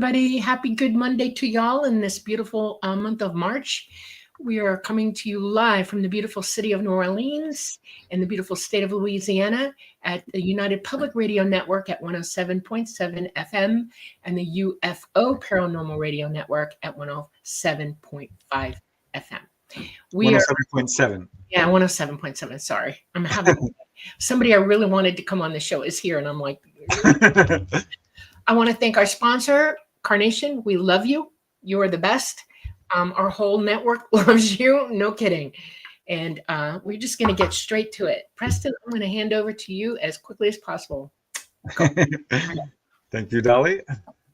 everybody. Happy Good Monday to y'all in this beautiful month of March. We are coming to you live from the beautiful city of New Orleans and the beautiful state of Louisiana at the United Public Radio Network at 107.7 FM and the UFO Paranormal Radio Network at 107.5 FM. We 107.7. Yeah, 107.7. Sorry. I'm having somebody I really wanted to come on the show is here, and I'm like, I want to thank our sponsor, Carnation. We love you. You are the best. Our whole network loves you. No kidding. And we're just going to get straight to it. Preston, I'm going to hand over to you as quickly as possible. Thank you, Dolly.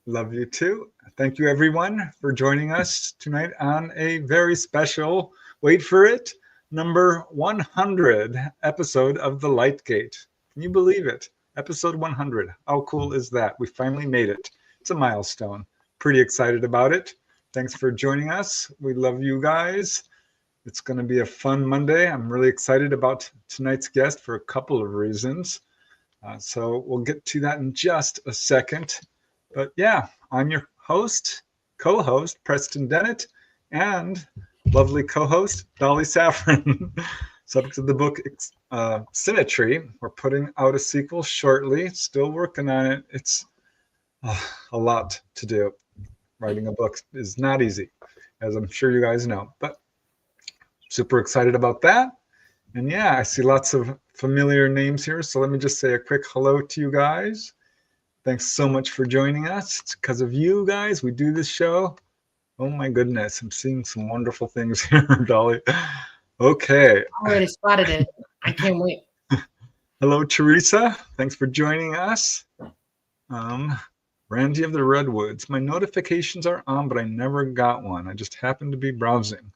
Love you too. Thank you, everyone, for joining us tonight on a very special, wait for it, number 100 episode of The Light Gate. Can you believe it? Episode 100. How cool is that? We finally made it. It's a milestone. Pretty excited about it. Thanks for joining us. We love you guys. It's going to be a fun Monday. I'm really excited about tonight's guest for a couple of reasons. So we'll get to that in just a second. But yeah, I'm your host, co-host, Preston Dennett, and lovely co-host, Dolly Saffron. Subject of the book, Symmetry. We're putting out a sequel shortly. Still working on it. It's a lot to do. Writing a book is not easy, as I'm sure you guys know. But super excited about that. And yeah, I see lots of familiar names here. So let me just say a quick hello to you guys. Thanks so much for joining us. It's because of you guys we do this show. Oh my goodness, I'm seeing some wonderful things here, Dolly. Okay. I already spotted it. I can't wait. Hello, Teresa. Thanks for joining us. Randy of the Redwoods. My notifications are on, but I never got one. I just happened to be browsing.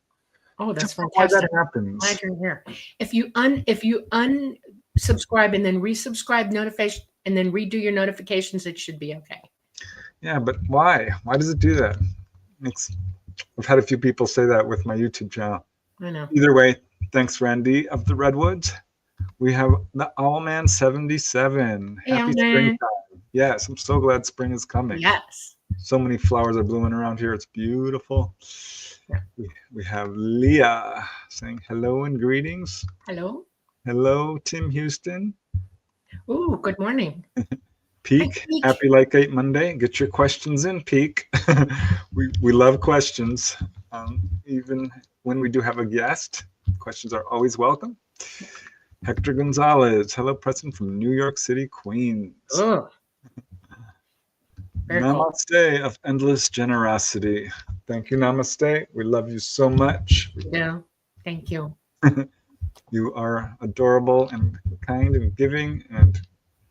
Oh, that's fantastic. Why that happens. Glad you're here. If you unsubscribe and then resubscribe notification and then redo your notifications, it should be okay. Yeah, but why? Why does it do that? I've had a few people say that with my YouTube channel. I know. Either way, thanks, Randy of the Redwoods. We have the Owlman 77. Hey, Happy springtime. Yes, I'm so glad spring is coming. Yes. So many flowers are blooming around here. It's beautiful. Yeah. We have Leah saying hello and greetings. Hello. Hello, Tim Houston. Ooh, good morning. Peak, happy Light Gate Monday. Get your questions in, Peak. we love questions. Even when we do have a guest, questions are always welcome. Hector Gonzalez. Hello, Preston from New York City, Queens. Oh. Namaste of endless generosity. Thank you, Namaste. We love you so much. Yeah, thank you. You are adorable and kind and giving, and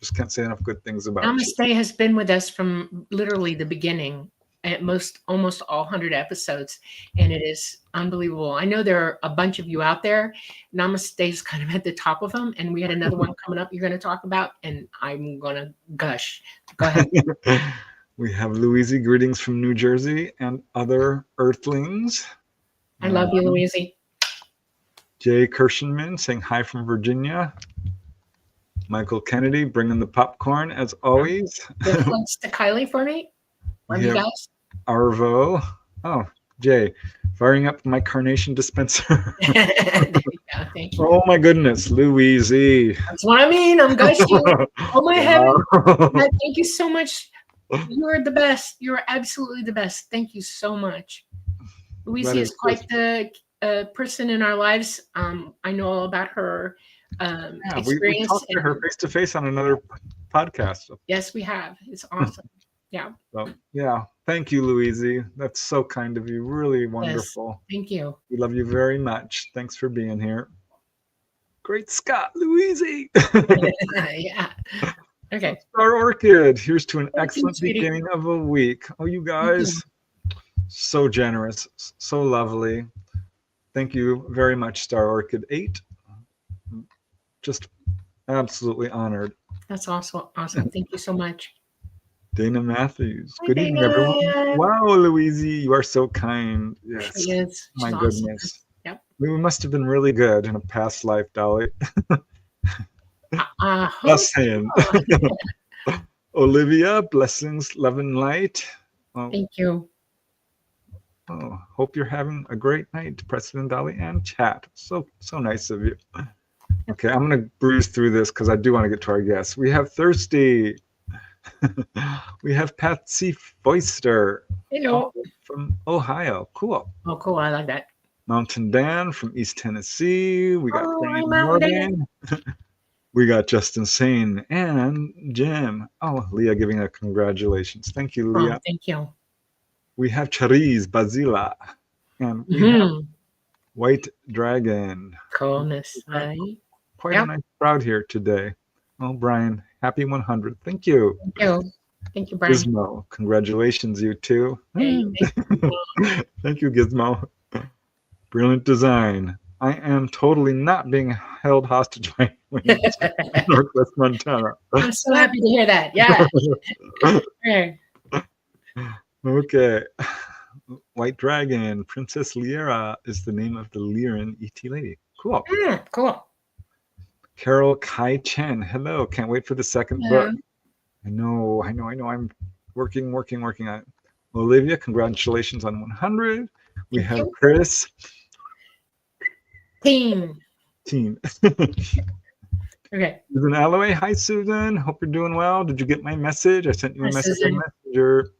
just can't say enough good things about you. Namaste has been with us from literally the beginning at almost all 100 episodes, and it is unbelievable. I know there are a bunch of you out there. Namaste is kind of at the top of them, and we had another one coming up you're going to talk about, and I'm going to gush. Go ahead. We have Louise, greetings from New Jersey and other Earthlings. I love you, Louise. Jay Kirshenman saying hi from Virginia. Michael Kennedy bringing the popcorn as always. Thanks to Kylie for me. Love you guys. Arvo. Oh, Jay, firing up my carnation dispenser. Thank you. Oh my goodness, Louise. That's what I mean. I'm gushing. Oh my heaven. Thank you so much. You are the best. You are absolutely the best. Thank you so much. Louise is quite the person in our lives. I know all about her experience. We talked to her face to face on another podcast. Yes, we have. It's awesome. Yeah. So, yeah. Thank you, Louise. That's so kind of you. Really wonderful. Yes, thank you. We love you very much. Thanks for being here. Great Scott, Louise. Yeah. Okay. Star Orchid. Here's to an excellent beginning of a week. Oh, you guys. So generous. So lovely. Thank you very much, Star Orchid 8. Just absolutely honored. That's also awesome. Thank you so much. Dana Matthews. Hi, Good evening, Dana. everyone. Wow, Louise, you are so kind. Yes. She is. My She's goodness. Awesome. Yep. We must have been really good in a past life, Dolly. Just saying. Olivia, blessings, love and light. Oh, Thank you. Hope you're having a great night, President Dolly and chat. So nice of you. Okay, I'm going to breeze through this because I do want to get to our guests. We have Thirsty. We have Patsy Foister. Hello. From Ohio. Cool. Oh, cool. I like that. Mountain Dan from East Tennessee. We got Hi, Brian Mountain Morgan. We got Justin Sane and Jim. Oh, Leah giving a congratulations. Thank you, Leah. Oh, thank you. We have Chariz Bazila. And we have White Dragon. Coolness, right? Quite a nice crowd here today. Oh, Brian, happy 100. Thank you. Thank you. Thank you, Brian. Gizmo, congratulations, you too. Hey, Thank you, Gizmo. Brilliant design. I am totally not being held hostage by Northwest Montana. I'm so happy to hear that. Yeah. Okay. White Dragon, Princess Liera is the name of the Lyran ET lady. Cool. Cool. Carol Kai Chen. Hello. Can't wait for the second book. I know. I'm working on it. Olivia, congratulations on 100. We have Chris. Team. Okay. Susan Alloway. Hi, Susan. Hope you're doing well. Did you get my message? I sent you a message on Messenger.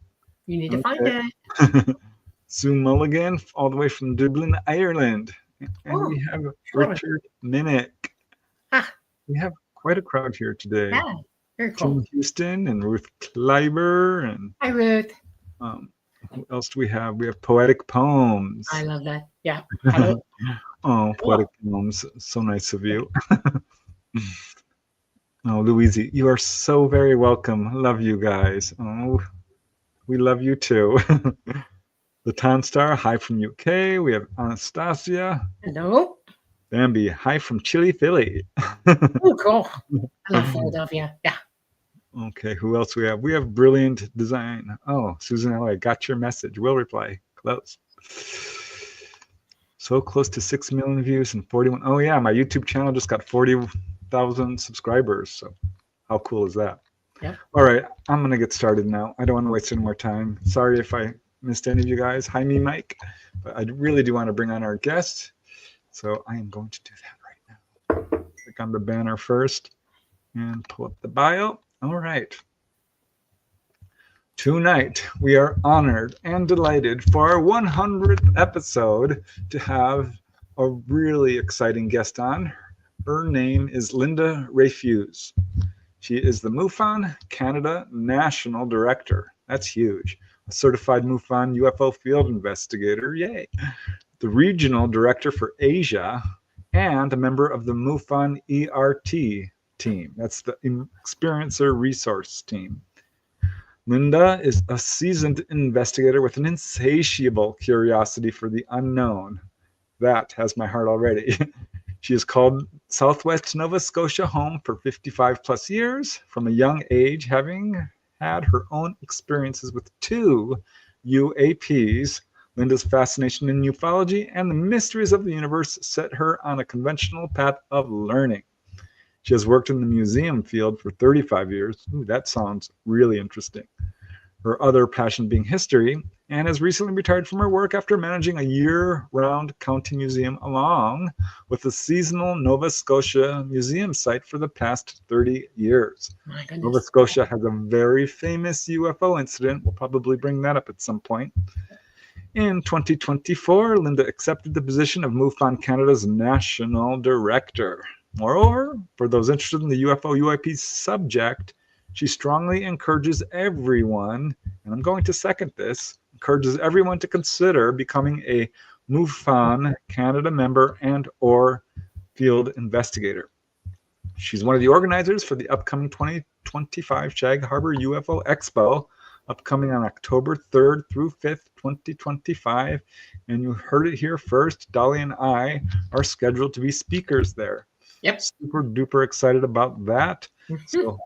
You need to find it. Sue Mulligan, all the way from Dublin, Ireland. And we have Richard Minnick. We have quite a crowd here today. Yeah, very cool. Jim Houston and Ruth Kleiber. And hi, Ruth. Who else do we have? We have Poetic Poems. I love that. Yeah. Poetic Poems. So nice of you. Louise, you are so very welcome. Love you guys. Oh, we love you too. The Tonstar, hi from UK. We have Anastasia. Hello. Bambi, hi from Chile, Philly. Oh, cool. I love Philadelphia. Yeah. Okay, who else we have? We have Brilliant Design. Oh, Susan L.A., got your message. Will reply. Close. So close to 6 million views and 41. Oh, yeah, my YouTube channel just got 40,000 subscribers. So how cool is that? Yeah. All right, I'm going to get started now. I don't want to waste any more time. Sorry if I missed any of you guys. Hi, me, Mike. But I really do want to bring on our guest. So I am going to do that right now. Click on the banner first and pull up the bio. All right. Tonight, we are honored and delighted for our 100th episode to have a really exciting guest on. Her name is Linda Rafuse. She is the MUFON Canada National Director. That's huge. A certified MUFON UFO Field Investigator. Yay. The Regional Director for Asia, and a member of the MUFON ERT team. That's the Experiencer Resource Team. Linda is a seasoned investigator with an insatiable curiosity for the unknown. That has my heart already. She has called Southwest Nova Scotia home for 55 plus years, from a young age, having had her own experiences with 2 UAPs. Linda's fascination in ufology and the mysteries of the universe set her on a conventional path of learning. She has worked in the museum field for 35 years. Ooh, that sounds really interesting. Her other passion being history, and has recently retired from her work after managing a year-round county museum along with the seasonal Nova Scotia Museum site for the past 30 years. Nova Scotia has a very famous UFO incident. We'll probably bring that up at some point. In 2024, Linda accepted the position of MUFON Canada's National Director. Moreover, for those interested in the UFO UAP subject, she strongly encourages everyone, and I'm going to second this, encourages everyone to consider becoming a MUFON Canada member and or field investigator. She's one of the organizers for the upcoming 2025 Shag Harbor UFO Expo, upcoming on October 3rd through 5th, 2025. And you heard it here first. Dolly and I are scheduled to be speakers there. Yep. Super duper excited about that. So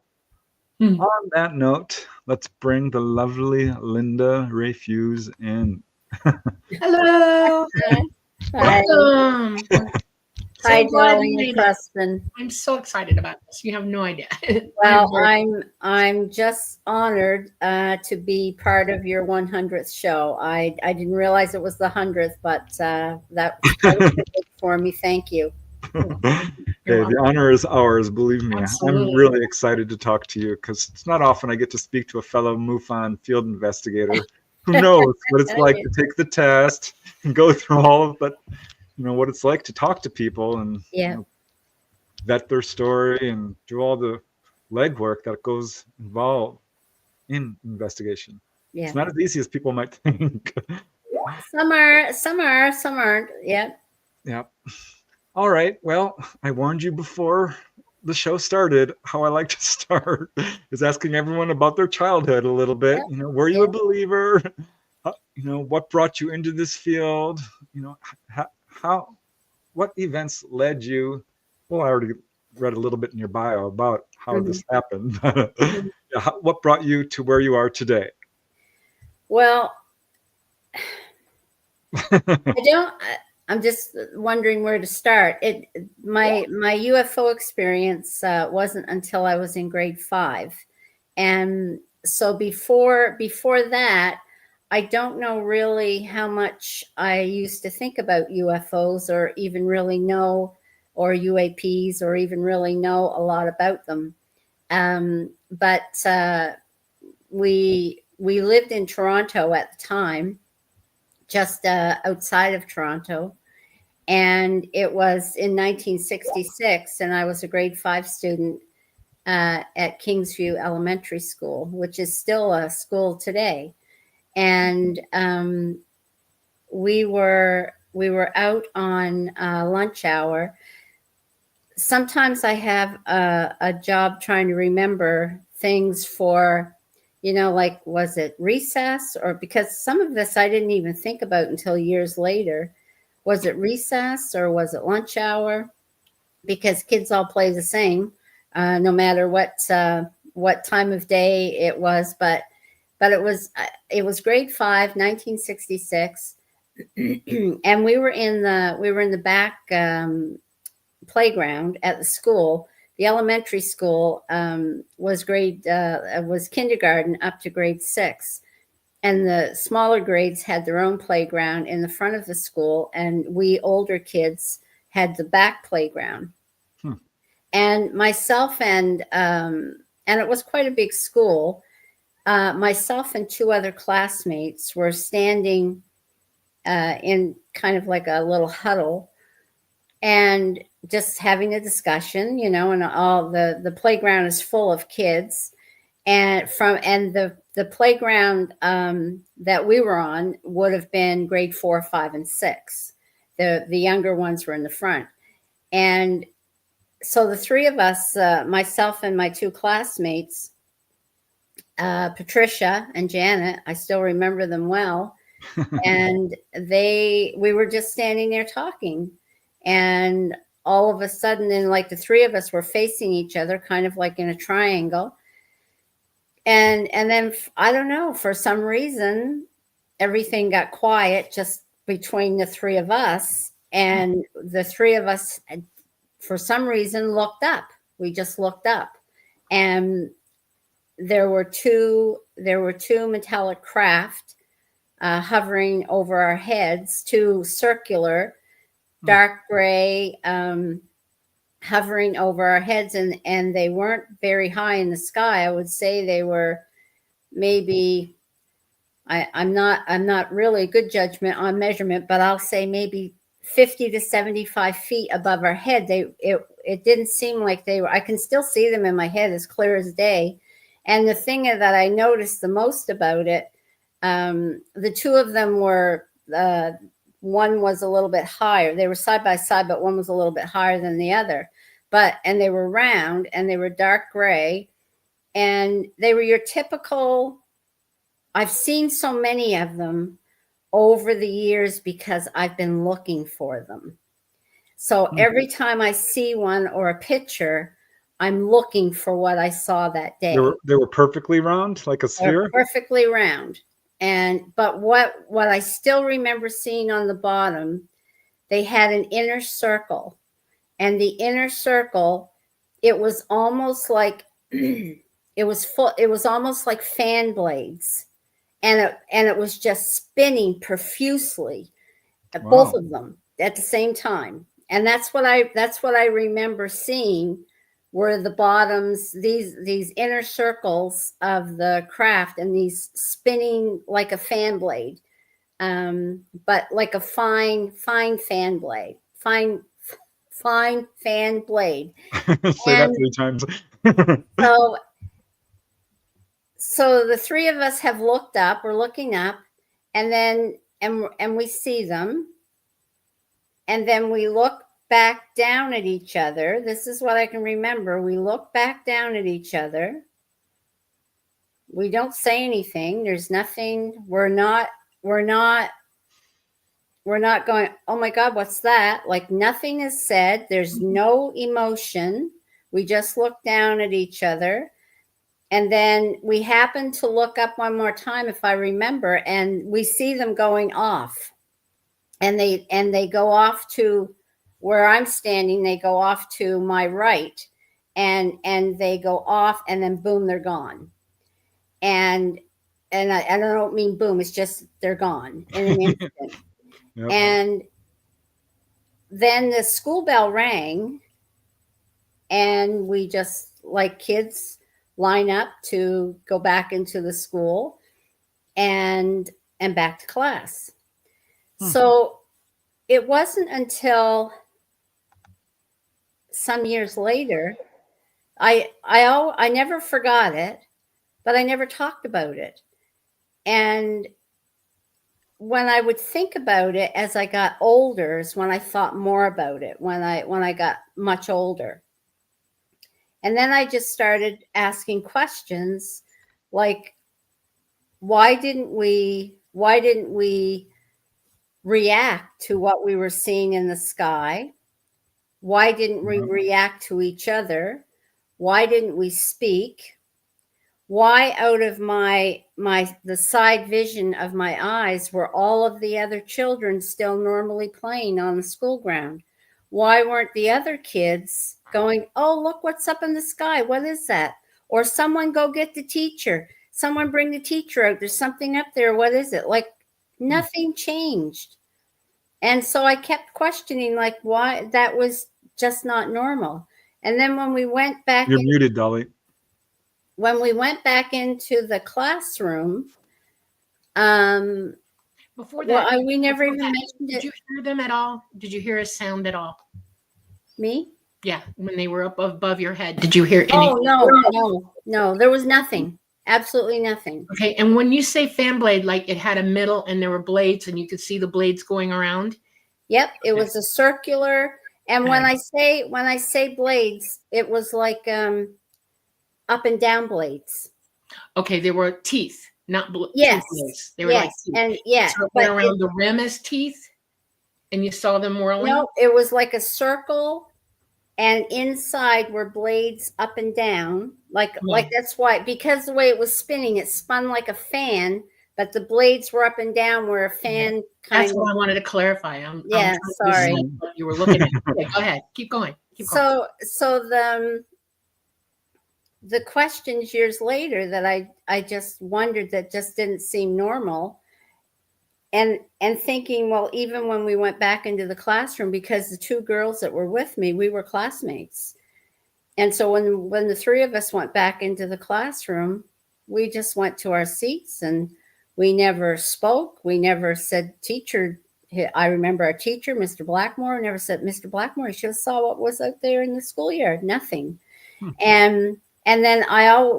on that note, let's bring the lovely Linda Rafuse in. Hello. Welcome. So Hi, glad you darling. made It's it. Husband. I'm so excited about this. You have no idea. Well, very- I'm just honored to be part of your 100th show. I didn't realize it was the 100th, but that was big for me. Thank you. You're Hey, the welcome. honor is ours, believe me. I'm Absolutely. really excited to talk to you because it's not often I get to speak to a fellow MUFON field investigator who knows what it's like to take the test and go through all of, but what it's like to talk to people and Yeah, vet their story and do all the legwork that goes involved in investigation. yeah. It's not as easy as people might think. Some are, some aren't. Yeah. Yeah. All right. Well, I warned you before the show started. How I like to start is asking everyone about their childhood a little bit. Yeah. Were you Yeah. a believer? What brought you into this field? How, what events led you? Well, I already read a little bit in your bio about how Mhm. this happened. Mhm. What brought you to where you are today? Well, I don't. I'm just wondering where to start. My UFO experience wasn't until I was in grade 5, and so before that, I don't know really how much I used to think about UFOs or even really know, or UAPs, or even really know a lot about them. But we lived in Toronto at the time, just outside of Toronto. And it was in 1966, and I was a grade 5 student at Kingsview Elementary School, which is still a school today. And we were out on lunch hour. Sometimes I have a job trying to remember things for, like, was it recess? Or because some of this I didn't even think about until years later. Was it recess or was it lunch hour? Because kids all play the same, no matter what time of day it was. But it was grade 5, 1966, and we were in the back playground at the school. The elementary school was kindergarten up to grade 6. And the smaller grades had their own playground in the front of the school, and we older kids had the back playground. Hmm. And myself and it was quite a big school. Myself and 2 other classmates were standing in kind of like a little huddle and just having a discussion, and all the playground is full of kids. And the playground that we were on would have been grade 4, 5, and 6. The younger ones were in the front. And so the 3 of us, myself and my 2 classmates, Patricia and Janet, I still remember them well. And we were just standing there talking. And all of a sudden, then, like, the 3 of us were facing each other, kind of like in a triangle. And then, I don't know, for some reason, everything got quiet just between the 3 of us. And the 3 of us, for some reason, looked up. We just looked up. And there were two metallic craft hovering over our heads, 2 circular, dark gray, hovering over our heads, and they weren't very high in the sky. I would say they were maybe, I'm not really a good judgment on measurement, but I'll say maybe 50 to 75 feet above our head. It didn't seem like they were. I can still see them in my head as clear as day. And the thing that I noticed the most about it, the 2 of them were, one was a little bit higher. They were side by side, but one was a little bit higher than the other. And they were round, and they were dark gray, and they were your typical. I've seen so many of them over the years because I've been looking for them. So every time I see one or a picture, I'm looking for what I saw that day. They were perfectly round, like a sphere? Perfectly round. But what I still remember seeing on the bottom, they had an inner circle. and the inner circle, it was almost like it was almost like fan blades, and it was just spinning profusely, both of them at the same time. And that's what I remember seeing, were the bottoms, these inner circles of the craft, and these spinning like a fan blade, but like a fine fan blade, fine fan blade. Say that 3 times. So the three of us have looked up, we're looking up, and then and we see them, and then we look back down at each other. This is what I can remember. We look back down at each other. We don't say anything. There's nothing. We're not going, oh my God, what's that? Like, nothing is said. There's no emotion. We just look down at each other. And then we happen to look up one more time, if I remember, and we see them going off. And they go off to where I'm standing. They go off to my right, and they go off, and then boom, they're gone. And I don't mean boom, it's just they're gone in an instant. Yep. And then the school bell rang, and we just, like kids, line up to go back into the school and back to class. So it wasn't until some years later, I never forgot it, but I never talked about it. And when I would think about it as I got older is when I thought more about it, when I got much older. And then I just started asking questions like, why didn't we react to what we were seeing in the sky? Why didn't we react to each other? Why didn't we speak? Why, out of the side vision of my eyes, were all of the other children still normally playing on the school ground? Why weren't the other kids going, oh, look what's up in the sky? What is that? Or someone go get the teacher. Someone bring the teacher out. There's something up there. What is it? Like, nothing changed. And so I kept questioning, like, why that was just not normal. And then when we went back, you're muted, Dolly. When we went back into the classroom, before that, we never even mentioned it. Did you hear them at all? Did you hear a sound at all? Me? Yeah, when they were up above your head, did you hear anything? Oh, no, there was nothing. Absolutely nothing. Okay, and when you say fan blade, like it had a middle and there were blades and you could see the blades going around? Yep, it was a circular. And when I say blades, it was like up and down blades. Okay, they were teeth, not yes. blades. They were like teeth. And so but around the rim as teeth, and you saw them whirling? No, it was like a circle, and inside were blades up and down. Like that's why, because the way it was spinning, it spun like a fan, but the blades were up and down where a fan kind That's what I wanted to clarify. I'm sorry. What you were looking at. Okay, go ahead. Keep going. So the questions years later that I just wondered, that just didn't seem normal. And thinking, well, even when we went back into the classroom, because the two girls that were with me, we were classmates. And so when the three of us went back into the classroom, we just went to our seats and we never spoke. We never said, teacher. I remember our teacher, Mr. Blackmore, never said, Mr. Blackmore, you should have saw what was out there in the schoolyard. Nothing. And then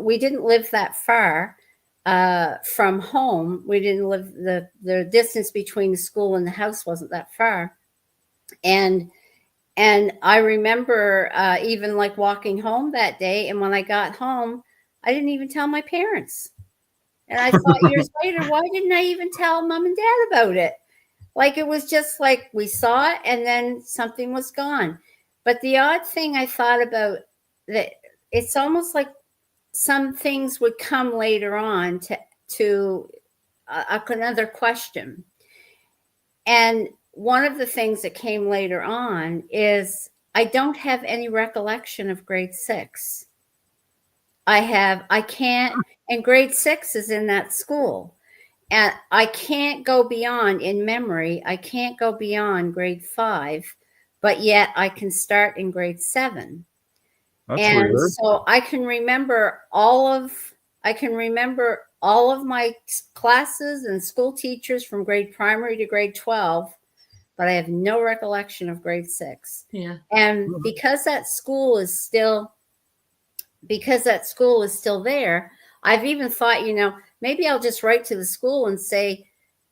we didn't live that far from home. We didn't live, the distance between the school and the house wasn't that far. And I remember even like walking home that day. And when I got home, I didn't even tell my parents. And I thought years later, why didn't I even tell mom and dad about it? Like, it was just like we saw it and then something was gone. But the odd thing I thought about, that it's almost like some things would come later on to another question. And one of the things that came later on is I don't have any recollection of grade 6. And grade 6 is in that school. And I can't go beyond, in memory, I can't go beyond grade 5, but yet I can start in grade 7. That's And weird. so I can remember all of my classes and school teachers from grade primary to grade 12, but I have no recollection of grade 6. Yeah. And because that school is still there, I've even thought, maybe I'll just write to the school and say,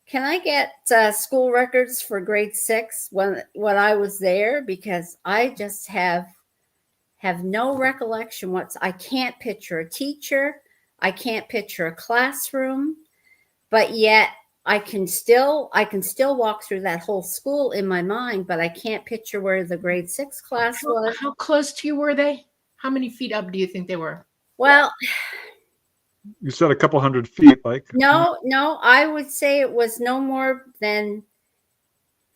can I get school records for grade 6 when I was there? Because I just have no recollection. I can't picture a teacher. I can't picture a classroom, but yet I can still walk through that whole school in my mind, but I can't picture where the grade 6 class was. How close to you were they? How many feet up do you think they were? Well, You said a couple hundred feet, like. no, I would say it was no more than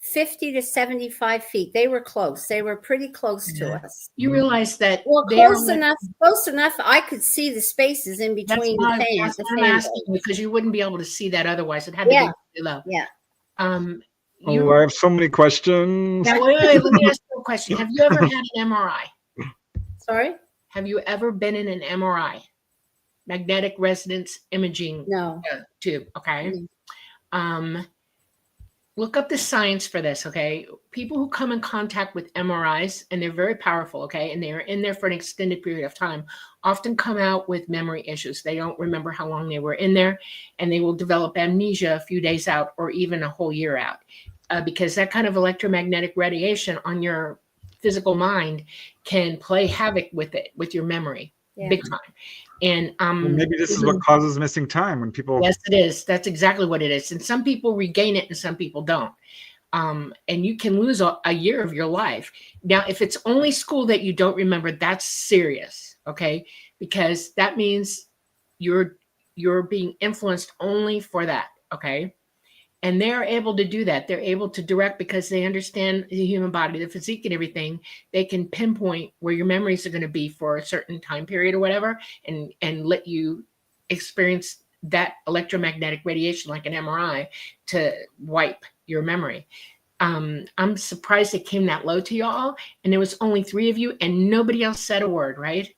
50 to 75 feet. They were close. They were pretty close to us. You realize that close enough. I could see the spaces in between the fans. That's why I'm asking you, because you wouldn't be able to see that otherwise. It had to be really low. Yeah. I have so many questions. Now, wait, let me ask you a question. Have you ever had an MRI? Sorry? Have you ever been in an MRI? Magnetic resonance imaging tube. Okay. Look up the science for this. Okay. People who come in contact with MRIs, and they're very powerful. Okay. And they're in there for an extended period of time, often come out with memory issues. They don't remember how long they were in there, and they will develop amnesia a few days out or even a whole year out, because that kind of electromagnetic radiation on your physical mind can play havoc with your memory. Big time. And maybe this is what causes missing time when people. Yes, it is. That's exactly what it is. And some people regain it and some people don't. And you can lose a year of your life. Now, if it's only school that you don't remember, that's serious. Okay. Because that means you're being influenced only for that. Okay. And they're able to do that. They're able to direct, because they understand the human body, the physique and everything. They can pinpoint where your memories are going to be for a certain time period or whatever, and let you experience that electromagnetic radiation like an MRI to wipe your memory. I'm surprised it came that low to y'all, and there was only 3 of you and nobody else said a word, right?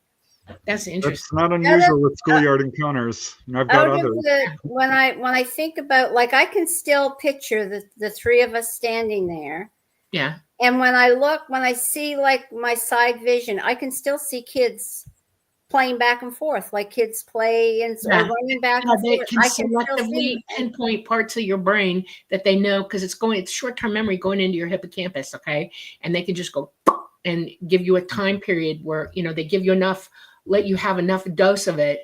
That's interesting. It's not unusual with schoolyard encounters. I've got others. When I think about, like, I can still picture the 3 of us standing there. Yeah. And when I see like my side vision, I can still see kids playing back and forth, like kids play and or running back and they forth. can selectively pinpoint parts of your brain that they know, because it's short-term memory going into your hippocampus. Okay. And they can just go and give you a time period where, they give you enough, let you have enough dose of it,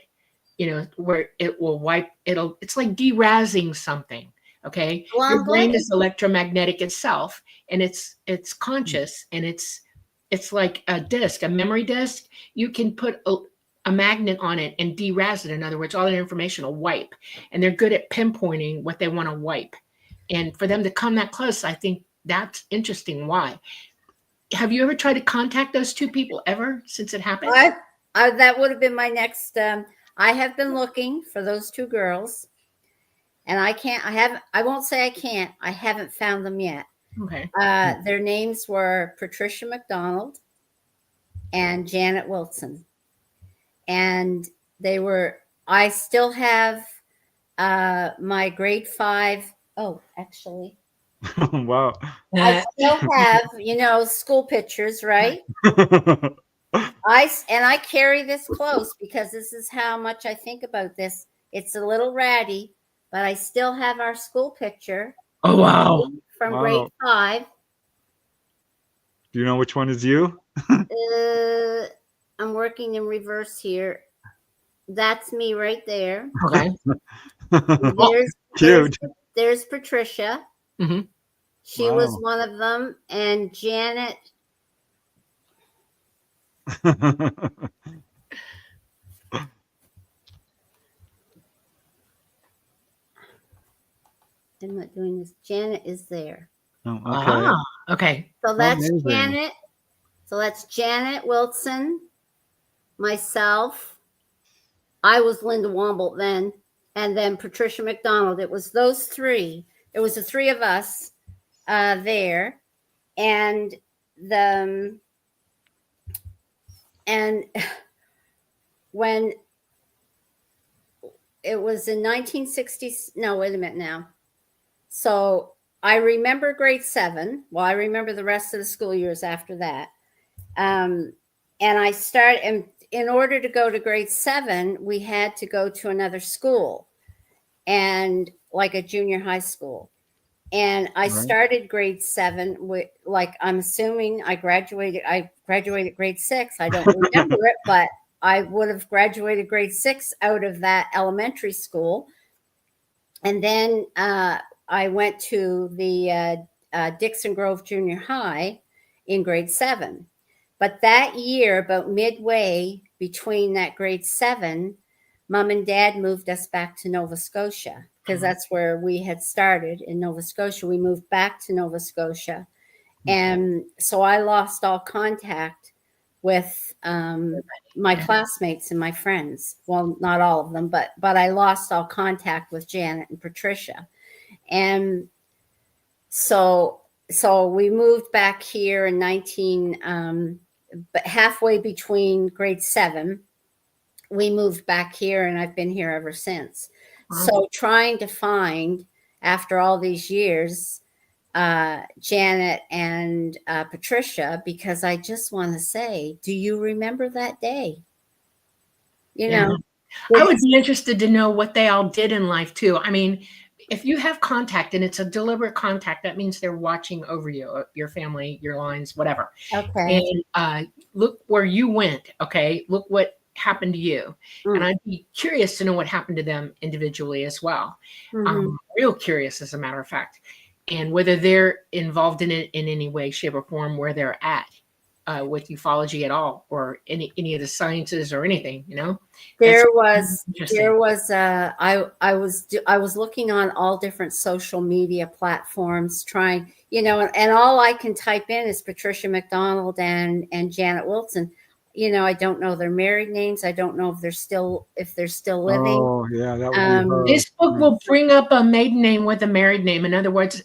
where it will wipe. It's like derazzing something. Okay. Well, your brain is electromagnetic itself, and it's conscious, and it's like a disc, a memory disc. You can put a magnet on it and derazz it. In other words, all that information will wipe, and they're good at pinpointing what they want to wipe. And for them to come that close, I think that's interesting. Why? Have you ever tried to contact those 2 people ever since it happened? That would have been my next. I have been looking for those 2 girls, and I won't say I can't. I haven't found them yet. Okay. Their names were Patricia McDonald and Janet Wilson. And I still have my grade 5. Oh, actually. Wow. I still have, school pictures, right? I carry this close because this is how much I think about this. It's a little ratty, but I still have our school picture. Oh, wow. From grade 5. Do you know which one is you? I'm working in reverse here. That's me right there. Okay. There's Patricia. Mm-hmm. She was one of them. And Janet. I'm not doing this. Janet is there. Oh, okay. Okay. So that's amazing. Janet. So that's Janet Wilson, myself. I was Linda Womble then, and then Patricia McDonald. It was those three. It was the three of us there, and when it was in 1960, no, wait a minute now. So I remember grade 7. Well, I remember the rest of the school years after that. And I started, and in order to go to grade 7, we had to go to another school, and like a junior high school. And I started grade 7 with, like, I'm assuming I graduated grade 6. I don't remember it, but I would have graduated grade 6 out of that elementary school. And then I went to the Dixon Grove Junior High in grade 7. But that year, about midway between that grade 7, Mom and Dad moved us back to Nova Scotia, because that's where we had started, in Nova Scotia. We moved back to Nova Scotia. And so I lost all contact with my classmates and my friends. Well, not all of them, but I lost all contact with Janet and Patricia. And so we moved back here in but halfway between grade 7, we moved back here, and I've been here ever since. So trying to find, after all these years, Janet and Patricia, because I just want to say, do you remember that day? You know, I would be interested to know what they all did in life too. I mean, if you have contact and it's a deliberate contact, that means they're watching over you, your family, your lines, whatever. Okay. And look where you went. Okay. Look what happened to you. And I'd be curious to know what happened to them individually as well. Real curious, as a matter of fact, and whether they're involved in it in any way, shape, or form, where they're at with ufology at all, or any of the sciences or anything, you know. I was looking on all different social media platforms, trying, you know, and all I can type in is Patricia McDonald and Janet Wilson. You know, I don't know their married names. I don't know if they're still living. Oh, yeah, that would be this book will bring up a maiden name with a married name. In other words,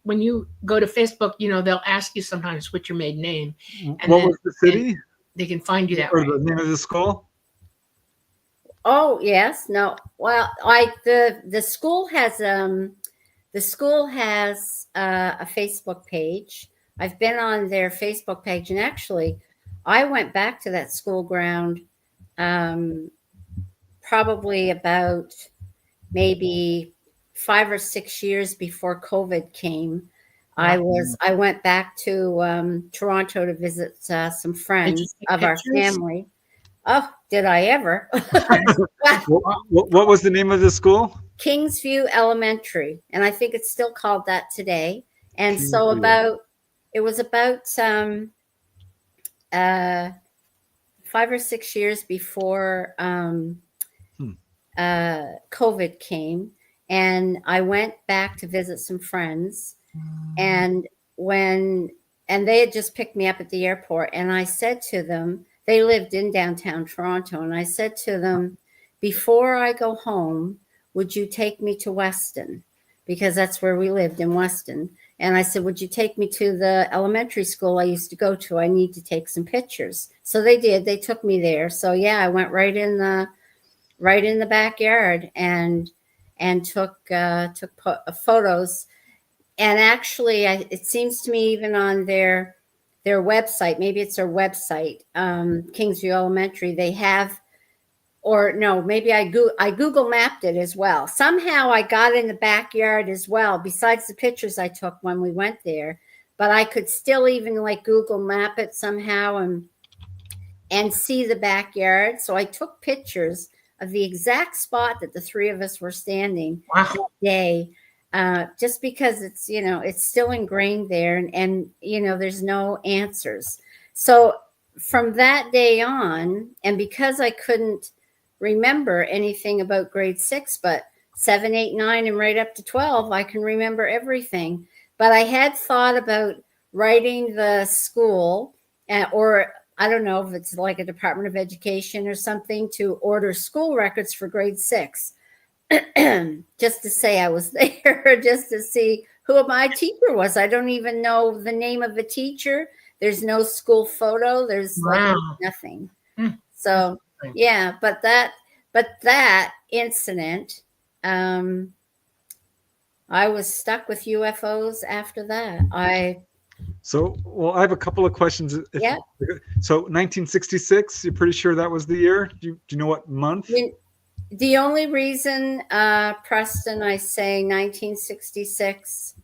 when you go to Facebook, you know, they'll ask you sometimes what's your maiden name. And what was the city? They can find you that or way. the name of the school? Oh, yes. No. Well, the school has a Facebook page. I've been on their Facebook page, and actually I went back to that school ground probably about maybe 5 or 6 years before COVID came. I went back to Toronto to visit some friends of our family. Oh, did I ever? What was the name of the school? Kingsview Elementary, and I think it's still called that today. And so it was about 5 or 6 years before COVID came, and I went back to visit some friends, and they had just picked me up at the airport, and I said to them, they lived in downtown Toronto, and I said to them, before I go home, would you take me to Weston? Because that's where we lived, in Weston. And I said, would you take me to the elementary school I used to go to? I need to take some pictures. So they did. They took me there. So yeah, I went right in the backyard and took photos. And actually, it seems to me, even on their website, maybe it's their website, Kingsview Elementary, they have, or no, maybe I Google mapped it as well. Somehow I got in the backyard as well, besides the pictures I took when we went there. But I could still even like Google map it somehow and see the backyard. So I took pictures of the exact spot that the three of us were standing that day, just because it's, you know, it's still ingrained there, and you know, there's no answers. So from that day on, and because I couldn't remember anything about grade 6, but 7, 8, 9, and right up to 12, I can remember everything. But I had thought about writing the school or I don't know if it's like a Department of Education or something, to order school records for grade 6. Just to say I was there, just to see who my teacher was. I don't even know the name of the teacher. There's no school photo. There's like nothing. So yeah, but that incident, I was stuck with UFOs after that. I have a couple of questions. Yeah. So 1966, you're pretty sure that was the year? Do you know what month? The only reason, Preston, I say 1966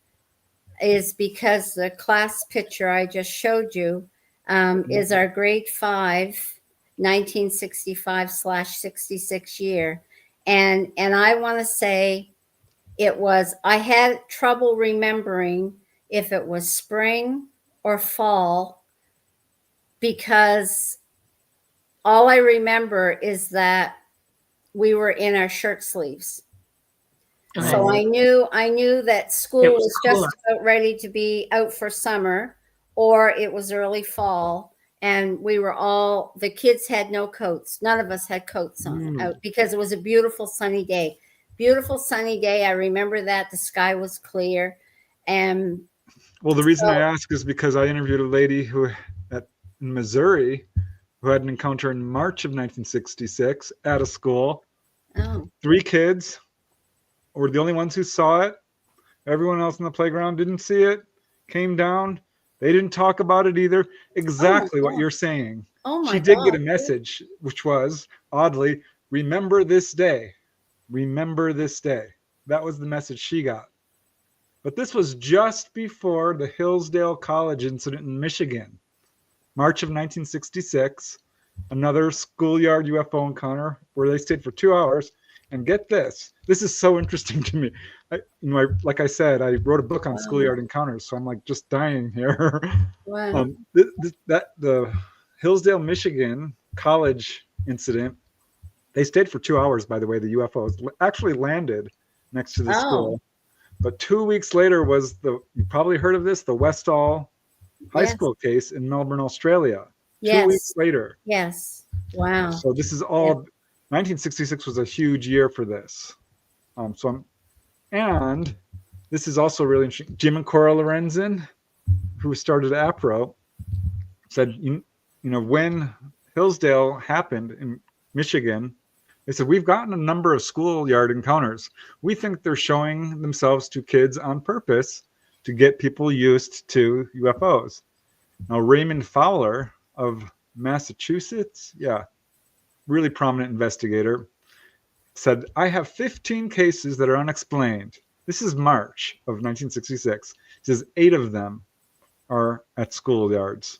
is because the class picture I just showed you is our grade 5, 1965/66 year. And I want to say I had trouble remembering if it was spring or fall, because all I remember is that we were in our shirt sleeves. So I knew that school was just about ready to be out for summer, or it was early fall, and the kids had no coats. None of us had coats on out, because it was a beautiful sunny day. Beautiful sunny day. I remember that the sky was clear. And the reason I ask is because I interviewed a lady in Missouri who had an encounter in March of 1966 at a school. 3 kids were the only ones who saw it. Everyone else in the playground didn't see it, came down. They didn't talk about it either. Exactly what you're saying. She did get a message, which was, oddly, remember this day. Remember this day. That was the message she got. But this was just before the Hillsdale College incident in Michigan. March of 1966, another schoolyard UFO encounter where they stayed for 2 hours. And get this is so interesting to me. Like I said, I wrote a book on schoolyard encounters, so I'm like just dying here. Wow. The Hillsdale, Michigan college incident, they stayed for 2 hours, by the way. The UFOs actually landed next to the school. But 2 weeks later was you probably heard of this, the Westall High School case in Melbourne, Australia. 2 weeks later. Yes. Wow. So this is all, 1966 was a huge year for this. And this is also really interesting. Jim and Cora Lorenzen, who started APRO, said, when Hillsdale happened in Michigan, they said, we've gotten a number of schoolyard encounters. We think they're showing themselves to kids on purpose to get people used to UFOs. Now, Raymond Fowler of Massachusetts, really prominent investigator, said, I have 15 cases that are unexplained. This is March of 1966. He says 8 of them are at schoolyards.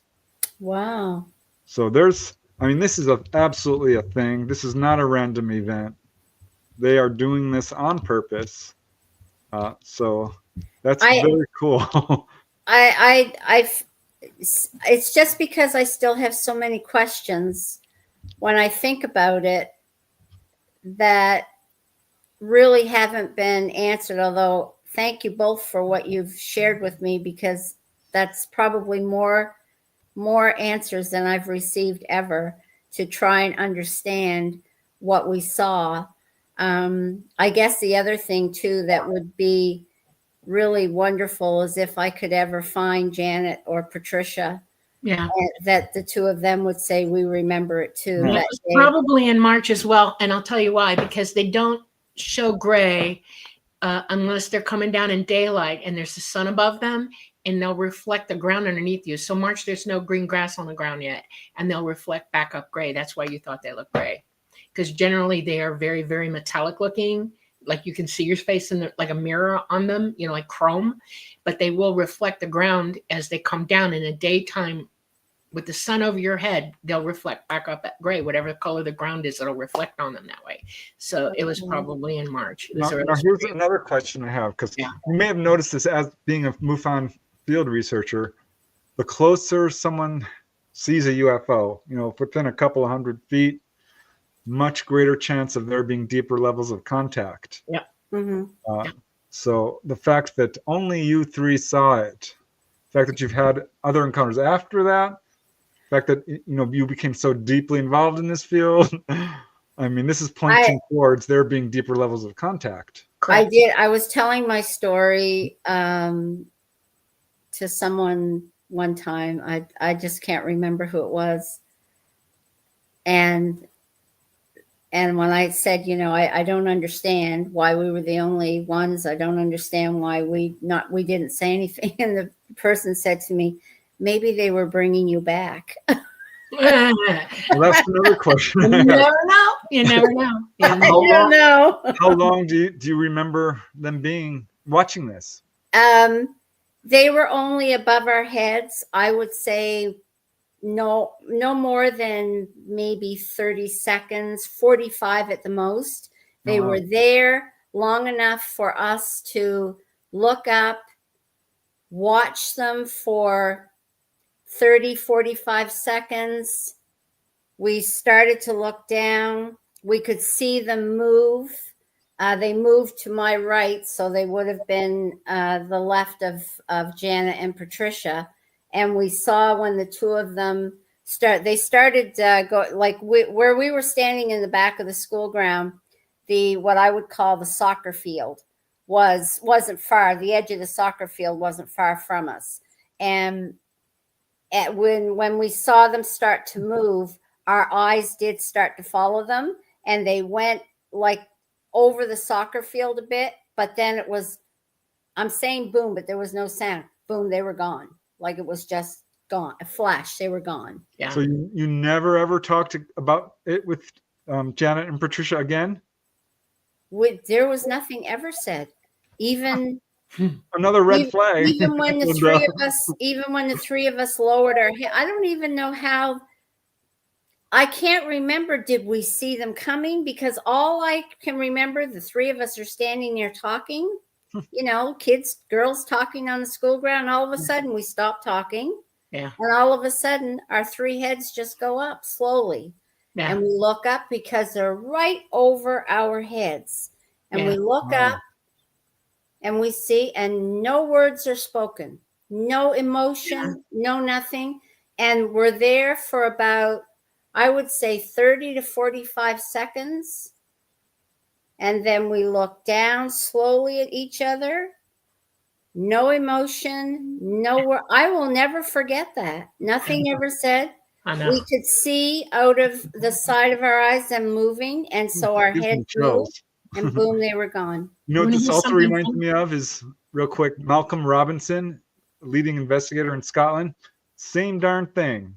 Wow. So this is absolutely a thing. This is not a random event. They are doing this on purpose. So that's very cool. It's just because I still have so many questions when I think about it that really haven't been answered. Although thank you both for what you've shared with me, because that's probably more answers than I've received ever to try and understand what we saw. I guess the other thing too that would be really wonderful is if I could ever find Janet or Patricia. That the 2 of them would say, we remember it too. That was probably in March as well. And I'll tell you why, because they don't show gray unless they're coming down in daylight and there's the sun above them, and they'll reflect the ground underneath you. So March, there's no green grass on the ground yet, and they'll reflect back up gray. That's why you thought they look gray, because generally they are very, very metallic looking. Like you can see your face in like a mirror on them, like chrome, but they will reflect the ground as they come down in the daytime. With the sun over your head, they'll reflect back up at gray. Whatever color the ground is, it'll reflect on them that way. So it was probably in March. Now here's another question I have, because you may have noticed this as being a MUFON field researcher. The closer someone sees a UFO, within a couple of 100 feet, much greater chance of there being deeper levels of contact. So the fact that only you 3 saw it, the fact that you've had other encounters after that, fact that, you became so deeply involved in this field. I mean, this is pointing towards there being deeper levels of contact. I did. I was telling my story to someone one time. I just can't remember who it was. And when I said, I don't understand why we were the only ones. I don't understand why we didn't say anything. And the person said to me, maybe they were bringing you back. Well, that's another question. You never know. You never know. I don't know. How long do you remember them watching this? They were only above our heads. I would say no more than maybe 30 seconds, 45 at the most. They were there long enough for us to look up, watch them for 30, 45 seconds. We started to look down. We could see them move. They moved to my right, so they would have been the left of Janet and Patricia. And we saw when the two of them started where we were standing in the back of the school ground, what I would call the soccer field wasn't far. The edge of the soccer field wasn't far from us. And when we saw them start to move, our eyes did start to follow them, and they went like over the soccer field a bit, but then it was, I'm saying boom, but there was no sound. Boom, they were gone. Like it was just gone. A flash, they were gone. Yeah. So you never ever talked about it with Janet and Patricia again? There was nothing ever said. Even another red flag. Even when the three of us lowered our head, I don't even know how. I can't remember. Did we see them coming? Because all I can remember, the three of us are standing there talking, kids, girls talking on the school ground. All of a sudden we stop talking. Yeah. And all of a sudden our three heads just go up slowly. Yeah. And we look up because they're right over our heads. And we look up and we see, and no words are spoken, no emotion, no nothing. And we're there for about, I would say 30 to 45 seconds. And then we look down slowly at each other. No emotion, no word. I will never forget that. Nothing ever said. I know. We could see out of the side of our eyes them moving. And so our heads moved, and boom, they were gone. What this also reminds me of is, real quick, Malcolm Robinson, leading investigator in Scotland. Same darn thing.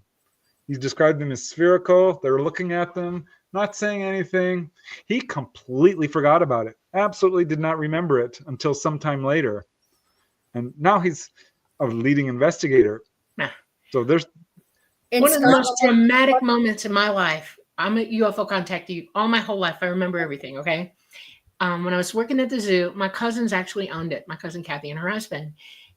He described them as spherical. They were looking at them, not saying anything. He completely forgot about it. Absolutely did not remember it until sometime later. And now he's a leading investigator. Nah. So there's one of the most dramatic moments in my life. I'm a UFO contactee all my whole life. I remember everything, okay? When I was working at the zoo, my cousins actually owned it, my cousin Kathy and her husband.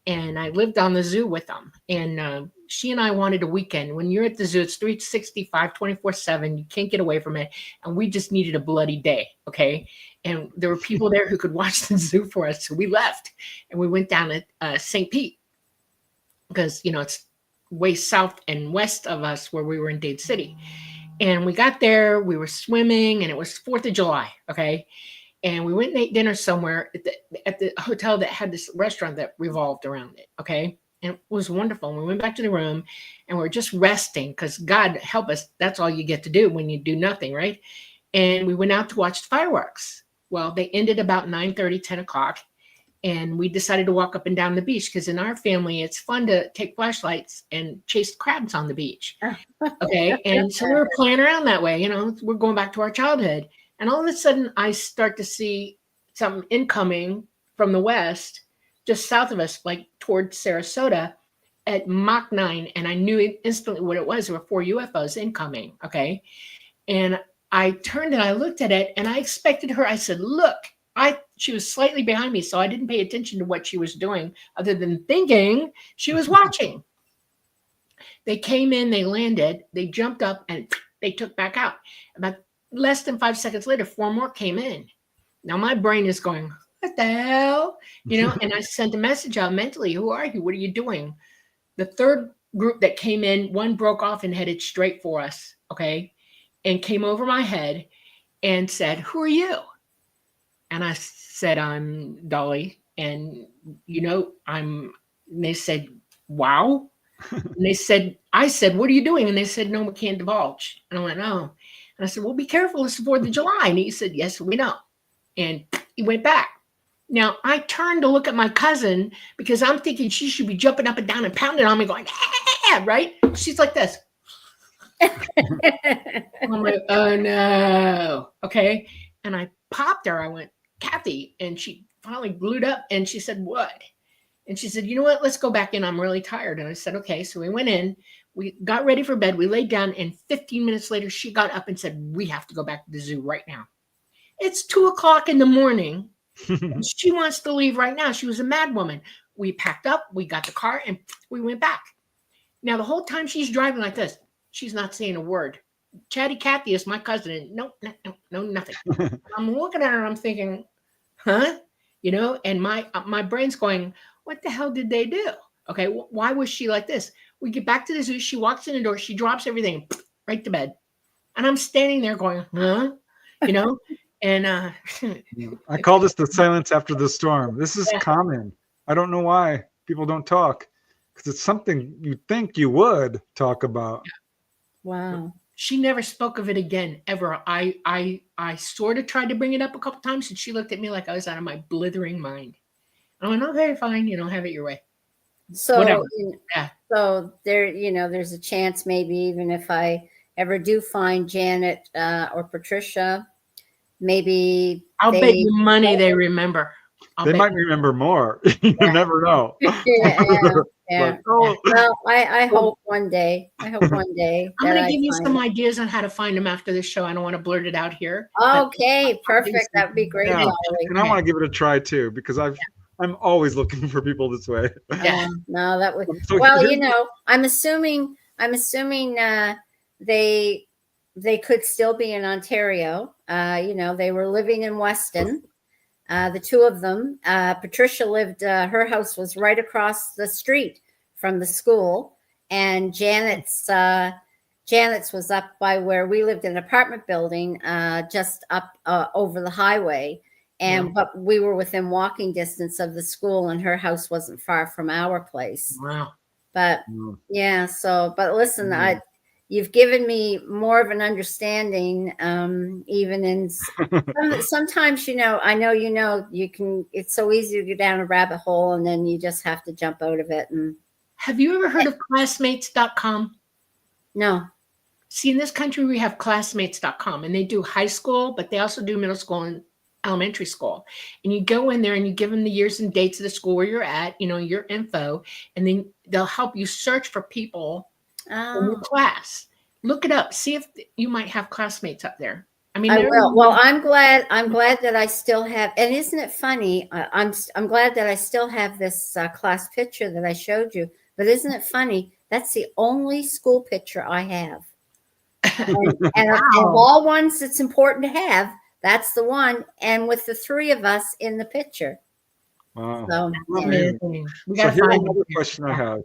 And I lived on the zoo with them. And she and I wanted a weekend. When you're at the zoo, it's 365, 24/7. You can't get away from it. And we just needed a bloody day, okay? And there were people there who could watch the zoo for us. So we left. And we went down at St. Pete. Because, it's way south and west of us where we were in Dade City. And we got there. We were swimming. And it was 4th of July, okay? And we went and ate dinner somewhere at the hotel that had this restaurant that revolved around it, okay? And it was wonderful. And we went back to the room and we were just resting because God help us, that's all you get to do when you do nothing, right? And we went out to watch the fireworks. Well, they ended about 9:30, 10 o'clock. And we decided to walk up and down the beach because in our family, it's fun to take flashlights and chase crabs on the beach, okay? And so we were playing around that way, we're going back to our childhood. And all of a sudden, I start to see something incoming from the west, just south of us, like towards Sarasota at Mach 9. And I knew instantly what it was. There were 4 UFOs incoming, okay? And I turned and I looked at it, and I expected her. I said, look. She was slightly behind me, so I didn't pay attention to what she was doing other than thinking she was watching. They came in, they landed, they jumped up, and they took back out. About less than 5 seconds later, 4 more came in. Now my brain is going, what the hell? And I sent a message out mentally. Who are you? What are you doing? The third group that came in, one broke off and headed straight for us, okay, and came over my head and said, "Who are you?" And I said, "I'm Dolly." And, and they said, "Wow." And I said, "What are you doing?" And they said, "No, we can't divulge." And I went, "Oh." And I said, "Well, be careful. It's the 4th of July." And he said, "Yes, we know." And he went back. Now, I turned to look at my cousin because I'm thinking she should be jumping up and down and pounding on me going, "Ah," right? She's like this. I'm like, "Oh, no." Okay. And I popped her. I went, "Kathy." And she finally glued up and she said, "What?" And she said, "You know what? Let's go back in. I'm really tired." And I said, "Okay." So we went in. We got ready for bed. We laid down. And 15 minutes later, she got up and said, "We have to go back to the zoo right now. It's 2:00 in the morning. She wants to leave right now." She was a mad woman. We packed up, we got the car, and we went back. Now, the whole time she's driving like this, she's not saying a word. Chatty Cathy is my cousin, and no, nothing. I'm looking at her, and I'm thinking, huh? And my brain's going, what the hell did they do? Okay, why was she like this? We get back to the zoo, she walks in the door, she drops everything right to bed. And I'm standing there going, huh? And I call this the silence after the storm. This is common. I don't know why people don't talk, because it's something you think you would talk about. Wow. She never spoke of it again, ever. I sort of tried to bring it up a couple times, and she looked at me like I was out of my blithering mind. I went, "Okay, fine, have it your way." So, Whatever. So there's a chance maybe even if I ever do find Janet or Patricia, maybe I'll bet you money they remember. They might remember more. You never know. Yeah. But, well, I hope one day. I hope one day. I'm going to give you some ideas on how to find them after this show. I don't want to blurt it out here. Okay, perfect. That would be great. Yeah. And I want to give it a try too, because I'm always looking for people this way. No, that would. So well, I'm assuming they could still be in Ontario. They were living in Weston. The two of them. Patricia lived. Her house was right across the street from the school, and Janet's was up by where we lived in an apartment building, just up over the highway. But we were within walking distance of the school, and her house wasn't far from our place. Wow. But but listen, you've given me more of an understanding, even in sometimes, I know, it's so easy to go down a rabbit hole and then you just have to jump out of it. And have you ever heard of classmates.com? No. See, in this country, we have classmates.com, and they do high school, but they also do middle school and elementary school. And you go in there and you give them the years and dates of the school where you're at, your info, and then they'll help you search for people in your class. Look it up. See if you might have classmates up there. I will. Well, I'm glad that I still have. And isn't it funny? I'm glad that I still have this class picture that I showed you. But isn't it funny? That's the only school picture I have. And of all ones that's important to have, that's the one. And with the three of us in the picture. Wow. So here's another question I have.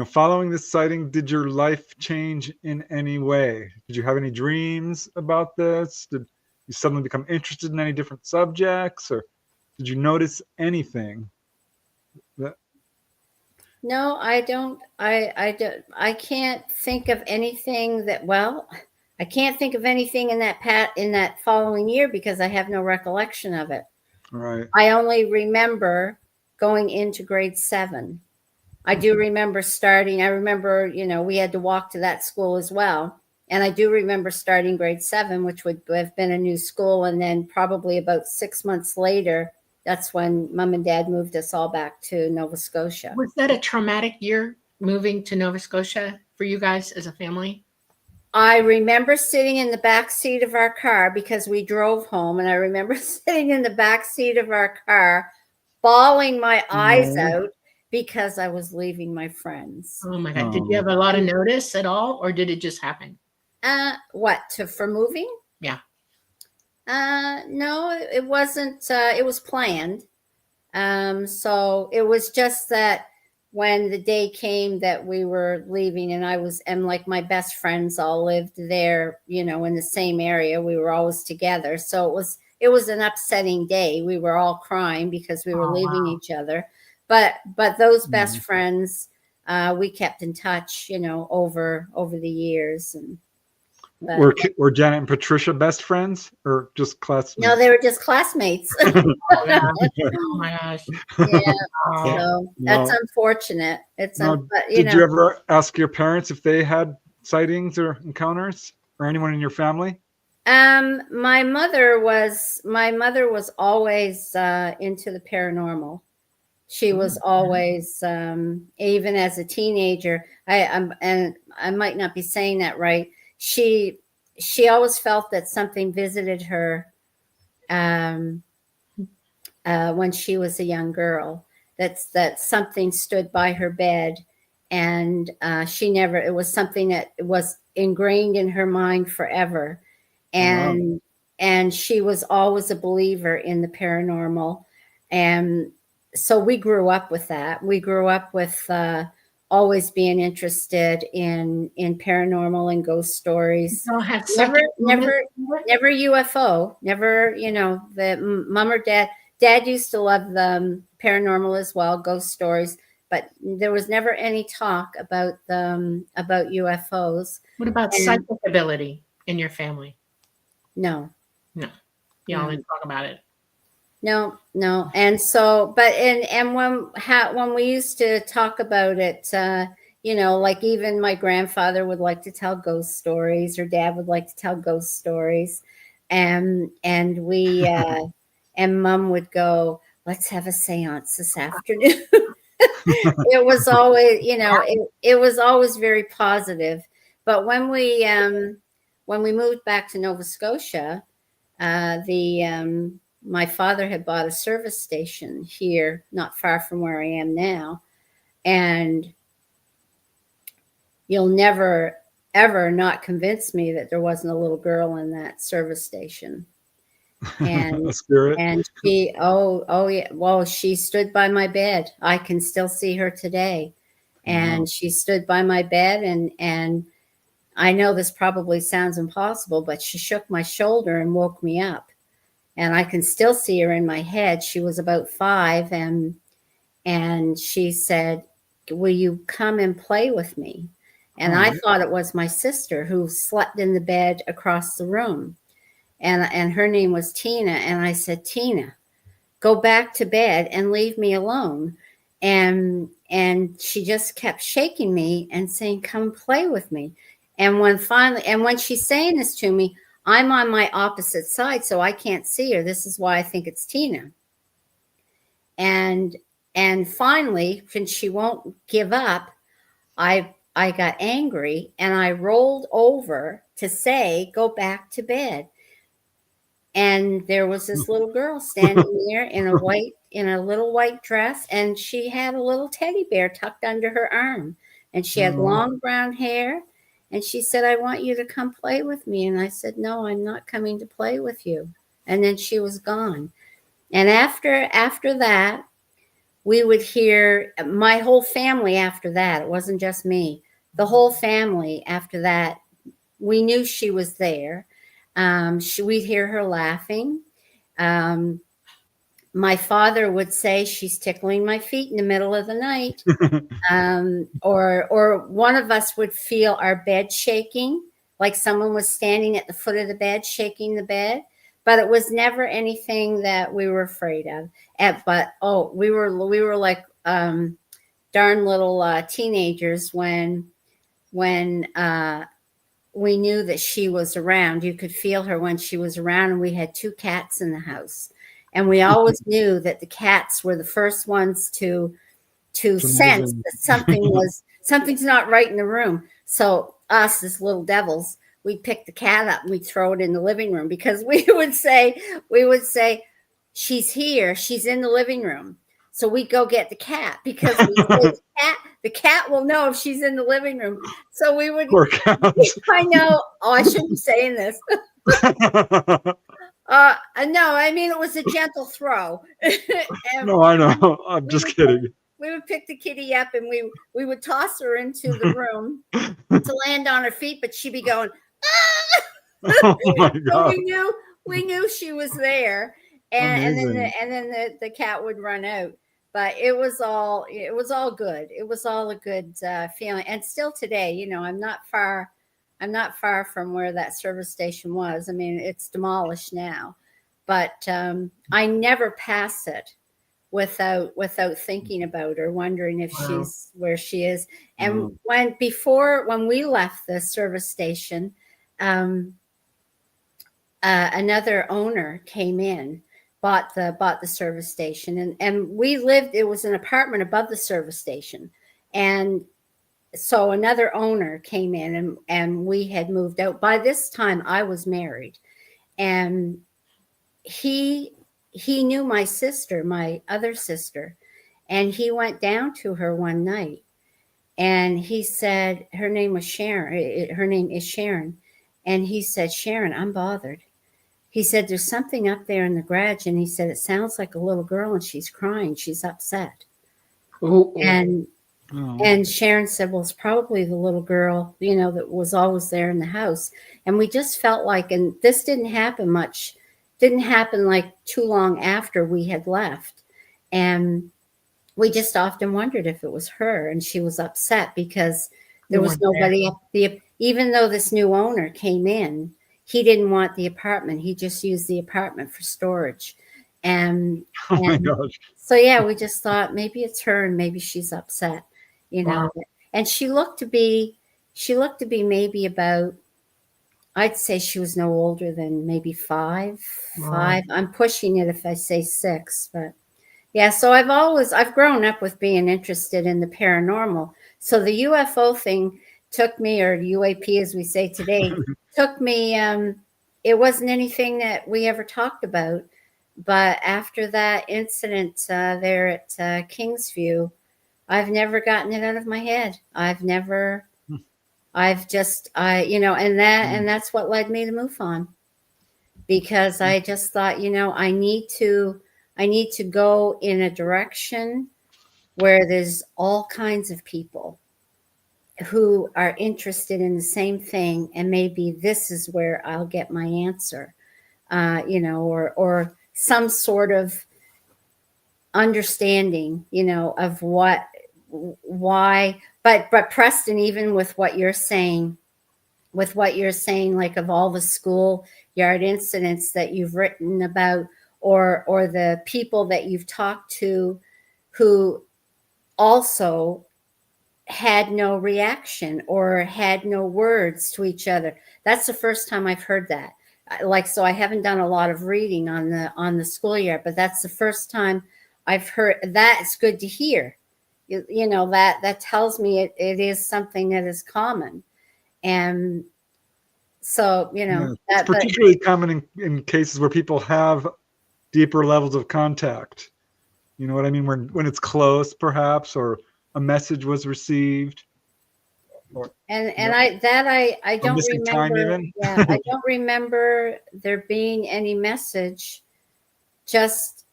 Following this sighting, did your life change in any way? Did you have any dreams about this? Did you suddenly become interested in any different subjects, or did you notice anything? No, I don't. I can't think of anything that. Well, I can't think of anything in that following year because I have no recollection of it. Right. I only remember going into grade 7. I do remember starting. I remember, we had to walk to that school as well. And I do remember starting grade 7, which would have been a new school. And then probably about 6 months later, that's when Mom and Dad moved us all back to Nova Scotia. Was that a traumatic year moving to Nova Scotia for you guys as a family? I remember sitting in the back seat of our car because we drove home. And I remember sitting in the back seat of our car, bawling my eyes out, because I was leaving my friends. Oh my God. Did you have a lot of notice at all, or did it just happen? For moving? Yeah. No, it wasn't. It was planned. So it was just that when the day came that we were leaving, and like my best friends all lived there, you know, in the same area. We were always together. So it was an upsetting day. We were all crying because we were leaving each other. But those best friends, we kept in touch, you know, over the years. And were Janet and Patricia best friends or just classmates? No, they were just classmates. Oh my gosh. Yeah. Oh. So that's unfortunate. It's Now, but did you ever ask your parents if they had sightings or encounters, or anyone in your family? My mother was always into the paranormal. She was always, even as a teenager. And I might not be saying that right. She always felt that something visited her when she was a young girl. That something stood by her bed, and it was something that was ingrained in her mind forever. And she was always a believer in the paranormal. And so we grew up with that. We grew up with always being interested in paranormal and ghost stories. Never UFO, never, you know, the mom or dad used to love the paranormal as well, ghost stories, but there was never any talk about UFOs. What about psychic ability in your family? No. Y'all didn't talk about it. No. And so, but and when we used to talk about it, you know, like even my grandfather would like to tell ghost stories, or dad would like to tell ghost stories, and we and mom would go, "Let's have a seance this afternoon." It was always, you know, it was always very positive. But when we moved back to Nova Scotia, my father had bought a service station here, not far from where I am now. And you'll never, ever not convince me that there wasn't a little girl in that service station. And and she, oh yeah, well, she stood by my bed. I can still see her today. And she stood by my bed, and I know this probably sounds impossible, but she shook my shoulder and woke me up. And I can still see her in my head. She was about 5, and she said, "Will you come and play with me?" And I thought it was my sister who slept in the bed across the room. And her name was Tina. And I said, "Tina, go back to bed and leave me alone." And she just kept shaking me and saying, "Come play with me." And when she's saying this to me, I'm on my opposite side, so I can't see her. This is why I think it's Tina. And finally, since she won't give up, I got angry, and I rolled over to say, "Go back to bed." And there was this little girl standing there in a little white dress, and she had a little teddy bear tucked under her arm, and she had long brown hair. And she said, "I want you to come play with me." And I said, "No, I'm not coming to play with you." And then she was gone. And after that, we would hear my whole family after that. It wasn't just me. The whole family after that, we knew she was there. We'd hear her laughing. My father would say, "She's tickling my feet in the middle of the night." Or one of us would feel our bed shaking, like someone was standing at the foot of the bed, shaking the bed. But it was never anything that we were afraid of. We were like darn little teenagers when we knew that she was around. You could feel her when she was around, and we had 2 cats in the house. And we always knew that the cats were the first ones to sense that something's not right in the room. So us as little devils, we'd pick the cat up and we'd throw it in the living room, because we would say, "She's here. She's in the living room." So we'd go get the cat, because the cat will know if she's in the living room. So we would. I know. Oh, I shouldn't be saying this. No, I mean, it was a gentle throw. No, I know. I'm just kidding. pick the kitty up and we would toss her into the room to land on her feet, but she'd be going, ah! Oh my So God. we knew she was there, and then the cat would run out. But it was all good. It was all a good feeling. And still today, you know, I'm not far from where that service station was. I mean, it's demolished now, but I never pass it without thinking about her, wondering if she's where she is. And when we left the service station, another owner came in, bought the service station, and we lived, it was an apartment above the service station, and so another owner came in, and we had moved out. By this time I was married, and he knew my sister, my other sister, and he went down to her one night, and he said, her name is Sharon, and he said, Sharon, I'm bothered. He said, there's something up there in the garage. And he said, it sounds like a little girl and she's crying. She's upset. And Sharon said, well, it's probably the little girl, you know, that was always there in the house. And we just felt like, and this didn't happen like too long after we had left. And we just often wondered if it was her, and she was upset because there was nobody up the, even though this new owner came in, he didn't want the apartment. He just used the apartment for storage. And, my gosh. So yeah, we just thought maybe it's her and maybe she's upset, you know. And she looked to be maybe about, I'd say she was no older than maybe five. I'm pushing it if I say 6, but yeah. So I've grown up with being interested in the paranormal. So the UFO thing took me, or UAP as we say today, took me, it wasn't anything that we ever talked about. But after that incident there at Kingsview, I've never gotten it out of my head. You know, and that's what led me to MUFON, because I just thought, you know, I need to go in a direction where there's all kinds of people who are interested in the same thing, and maybe this is where I'll get my answer, you know, or some sort of understanding, you know, of why. But Preston, even with what you're saying, like of all the schoolyard incidents that you've written about, or the people that you've talked to who also had no reaction or had no words to each other. That's the first time I've heard that. Like, so I haven't done a lot of reading on the schoolyard, but that's the first time I've heard that. It's good to hear. You know, that tells me it is something that is common. And so, you know, it's particularly common in cases where people have deeper levels of contact. You know what I mean? When it's close, perhaps, or a message was received. I don't remember. Time even? Yeah, I don't remember there being any message. Just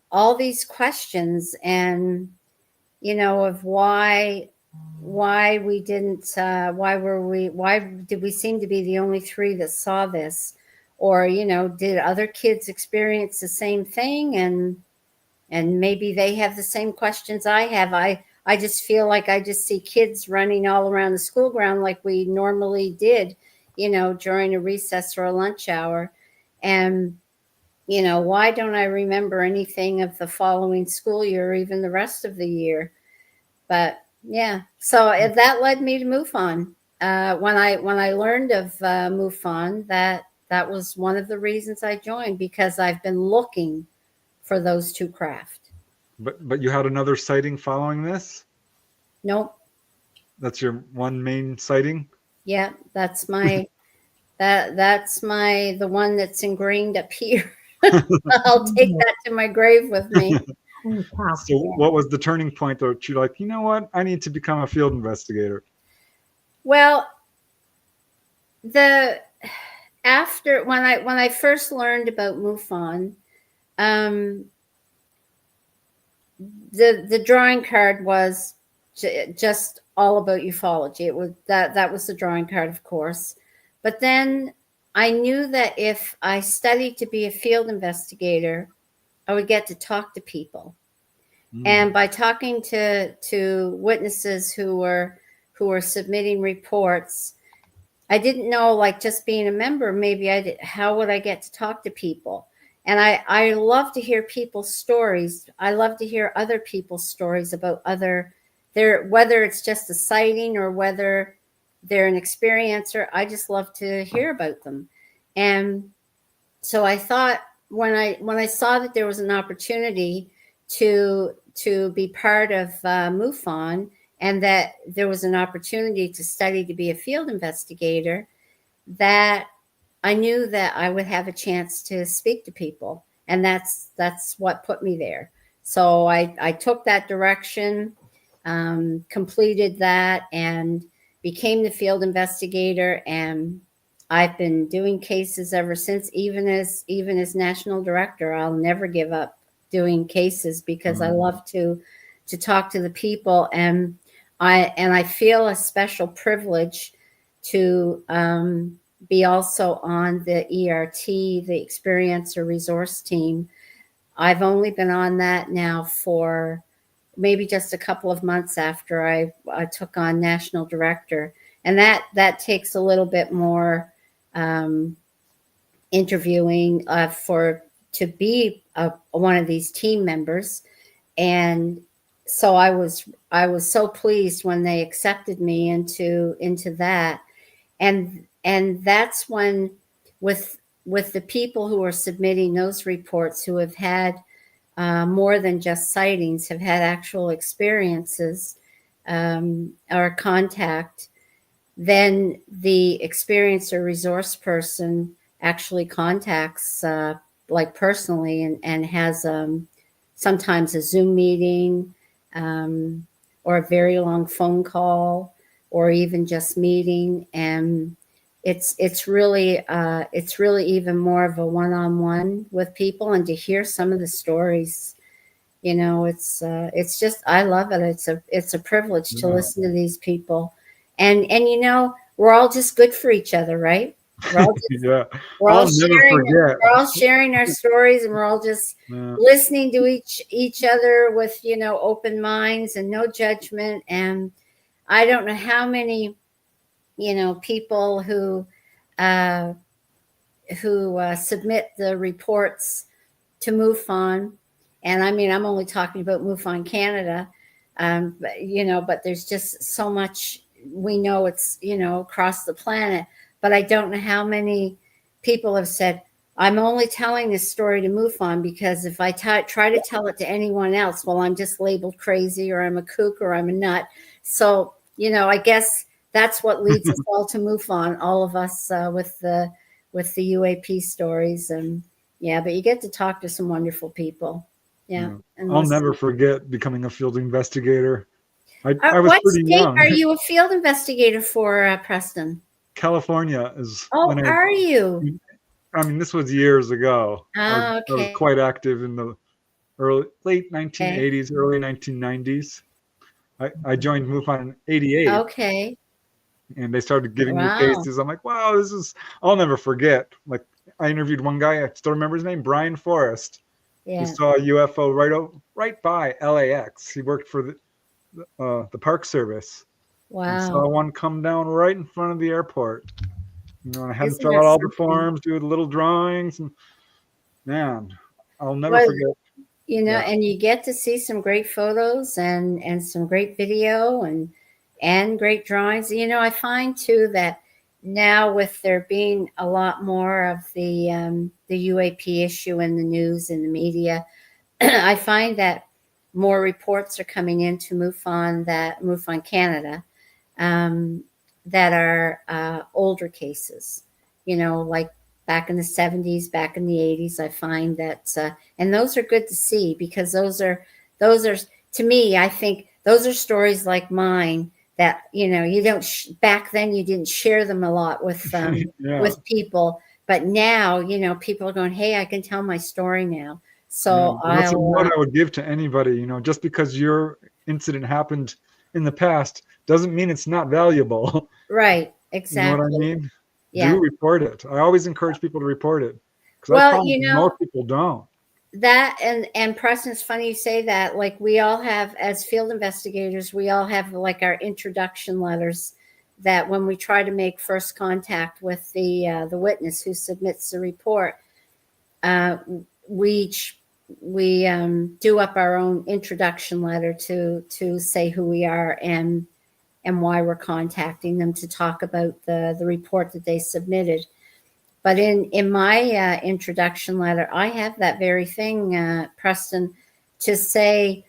all these questions, and you know, of why we didn't. Why did we seem to be the only 3 that saw this? Or, you know, did other kids experience the same thing? And maybe they have the same questions I have. I just feel like I just see kids running all around the school ground like we normally did, you know, during a recess or a lunch hour. And, you know, why don't I remember anything of the following school year or even the rest of the year? But yeah, so that led me to MUFON. When I learned of MUFON, that was one of the reasons I joined, because I've been looking for those 2 craft. But you had another sighting following this? Nope. That's your one main sighting? Yeah, that's my the one that's ingrained up here. I'll take that to my grave with me. So what was the turning point that you're like, you know what, I need to become a field investigator? Well, after when I first learned about MUFON, the drawing card was just all about ufology. It was that was the drawing card, of course. But then I knew that if I studied to be a field investigator, I would get to talk to people. And by talking to witnesses who were submitting reports, I didn't know, like, just being a member, maybe how would I get to talk to people? And I love to hear people's stories. I love to hear other people's stories about whether it's just a sighting or whether they're an experiencer. I just love to hear about them. And so I thought, when I saw that there was an opportunity to be part of MUFON, and that there was an opportunity to study to be a field investigator, that I knew that I would have a chance to speak to people. And that's what put me there. So I took that direction, completed that, and became the field investigator. And I've been doing cases ever since, even as national director. I'll never give up doing cases, because I love to talk to the people. And I feel a special privilege to be also on the ERT, the Experiencer Resource Team. I've only been on that now for maybe just a couple of months after I took on national director. And that takes a little bit more interviewing to be one of these team members. And so I was so pleased when they accepted me into that. And that's when, with the people who are submitting those reports, who have had more than just sightings, have had actual experiences or contact, then the experiencer resource person actually contacts like personally, and has sometimes a Zoom meeting, or a very long phone call, or even just meeting. And it's really even more of a one-on-one with people, and to hear some of the stories, it's just, I love it. It's a privilege to listen to these people, and we're all just good for each other, right? We're all just, we're all sharing our stories, and we're all just listening to each other with open minds and no judgment. And I don't know how many people who submit the reports to MUFON, and I mean, I'm only talking about MUFON Canada, but there's just so much. We know it's across the planet, but I don't know how many people have said, I'm only telling this story to MUFON because if I try to tell it to anyone else, well, I'm just labeled crazy, or I'm a kook, or I'm a nut. So, I guess that's what leads us all to MUFON, all of us with the UAP stories. And yeah, but you get to talk to some wonderful people. Yeah. I'll never forget becoming a field investigator. I was what pretty state young. are you a field investigator for, Preston? California is. Oh, are you? I mean, this was years ago. Oh, okay. I was quite active in the late 1980s, early 1990s. I joined MUFON in 88. Okay. And they started giving me cases. I'm like, wow, I'll never forget. Like, I interviewed one guy, I still remember his name, Brian Forrest. Yeah. He saw a UFO right by LAX. He worked for the Park Service. Wow. And saw one come down right in front of the airport. And I had to Isn't fill that out all the something? forms, do the little drawings, and man, I'll never forget. And you get to see some great photos and some great video and great drawings. I find too that now, with there being a lot more of the UAP issue in the news and the media, I find that more reports are coming into MUFON Canada, that are older cases, like back in the 70s, back in the 80s. I find that, and those are good to see, because those are, to me, I think those are stories like mine that, you don't, back then you didn't share them a lot with, with people, but now, people are going, hey, I can tell my story now. So That's a note I'll, I would give to anybody. Just because your incident happened in the past doesn't mean it's not valuable. right, You know what I exactly. mean? Yeah. Do report it. I always encourage people to report it because I Well, find most people don't. that and Preston, it's funny you say that. Like we all have, as field investigators, we all have like our introduction letters that when we try to make first contact with the witness who submits the report, we do up our own introduction letter to say who we are and why we're contacting them to talk about the report that they submitted. But in my introduction letter, I have that very thing, Preston, to say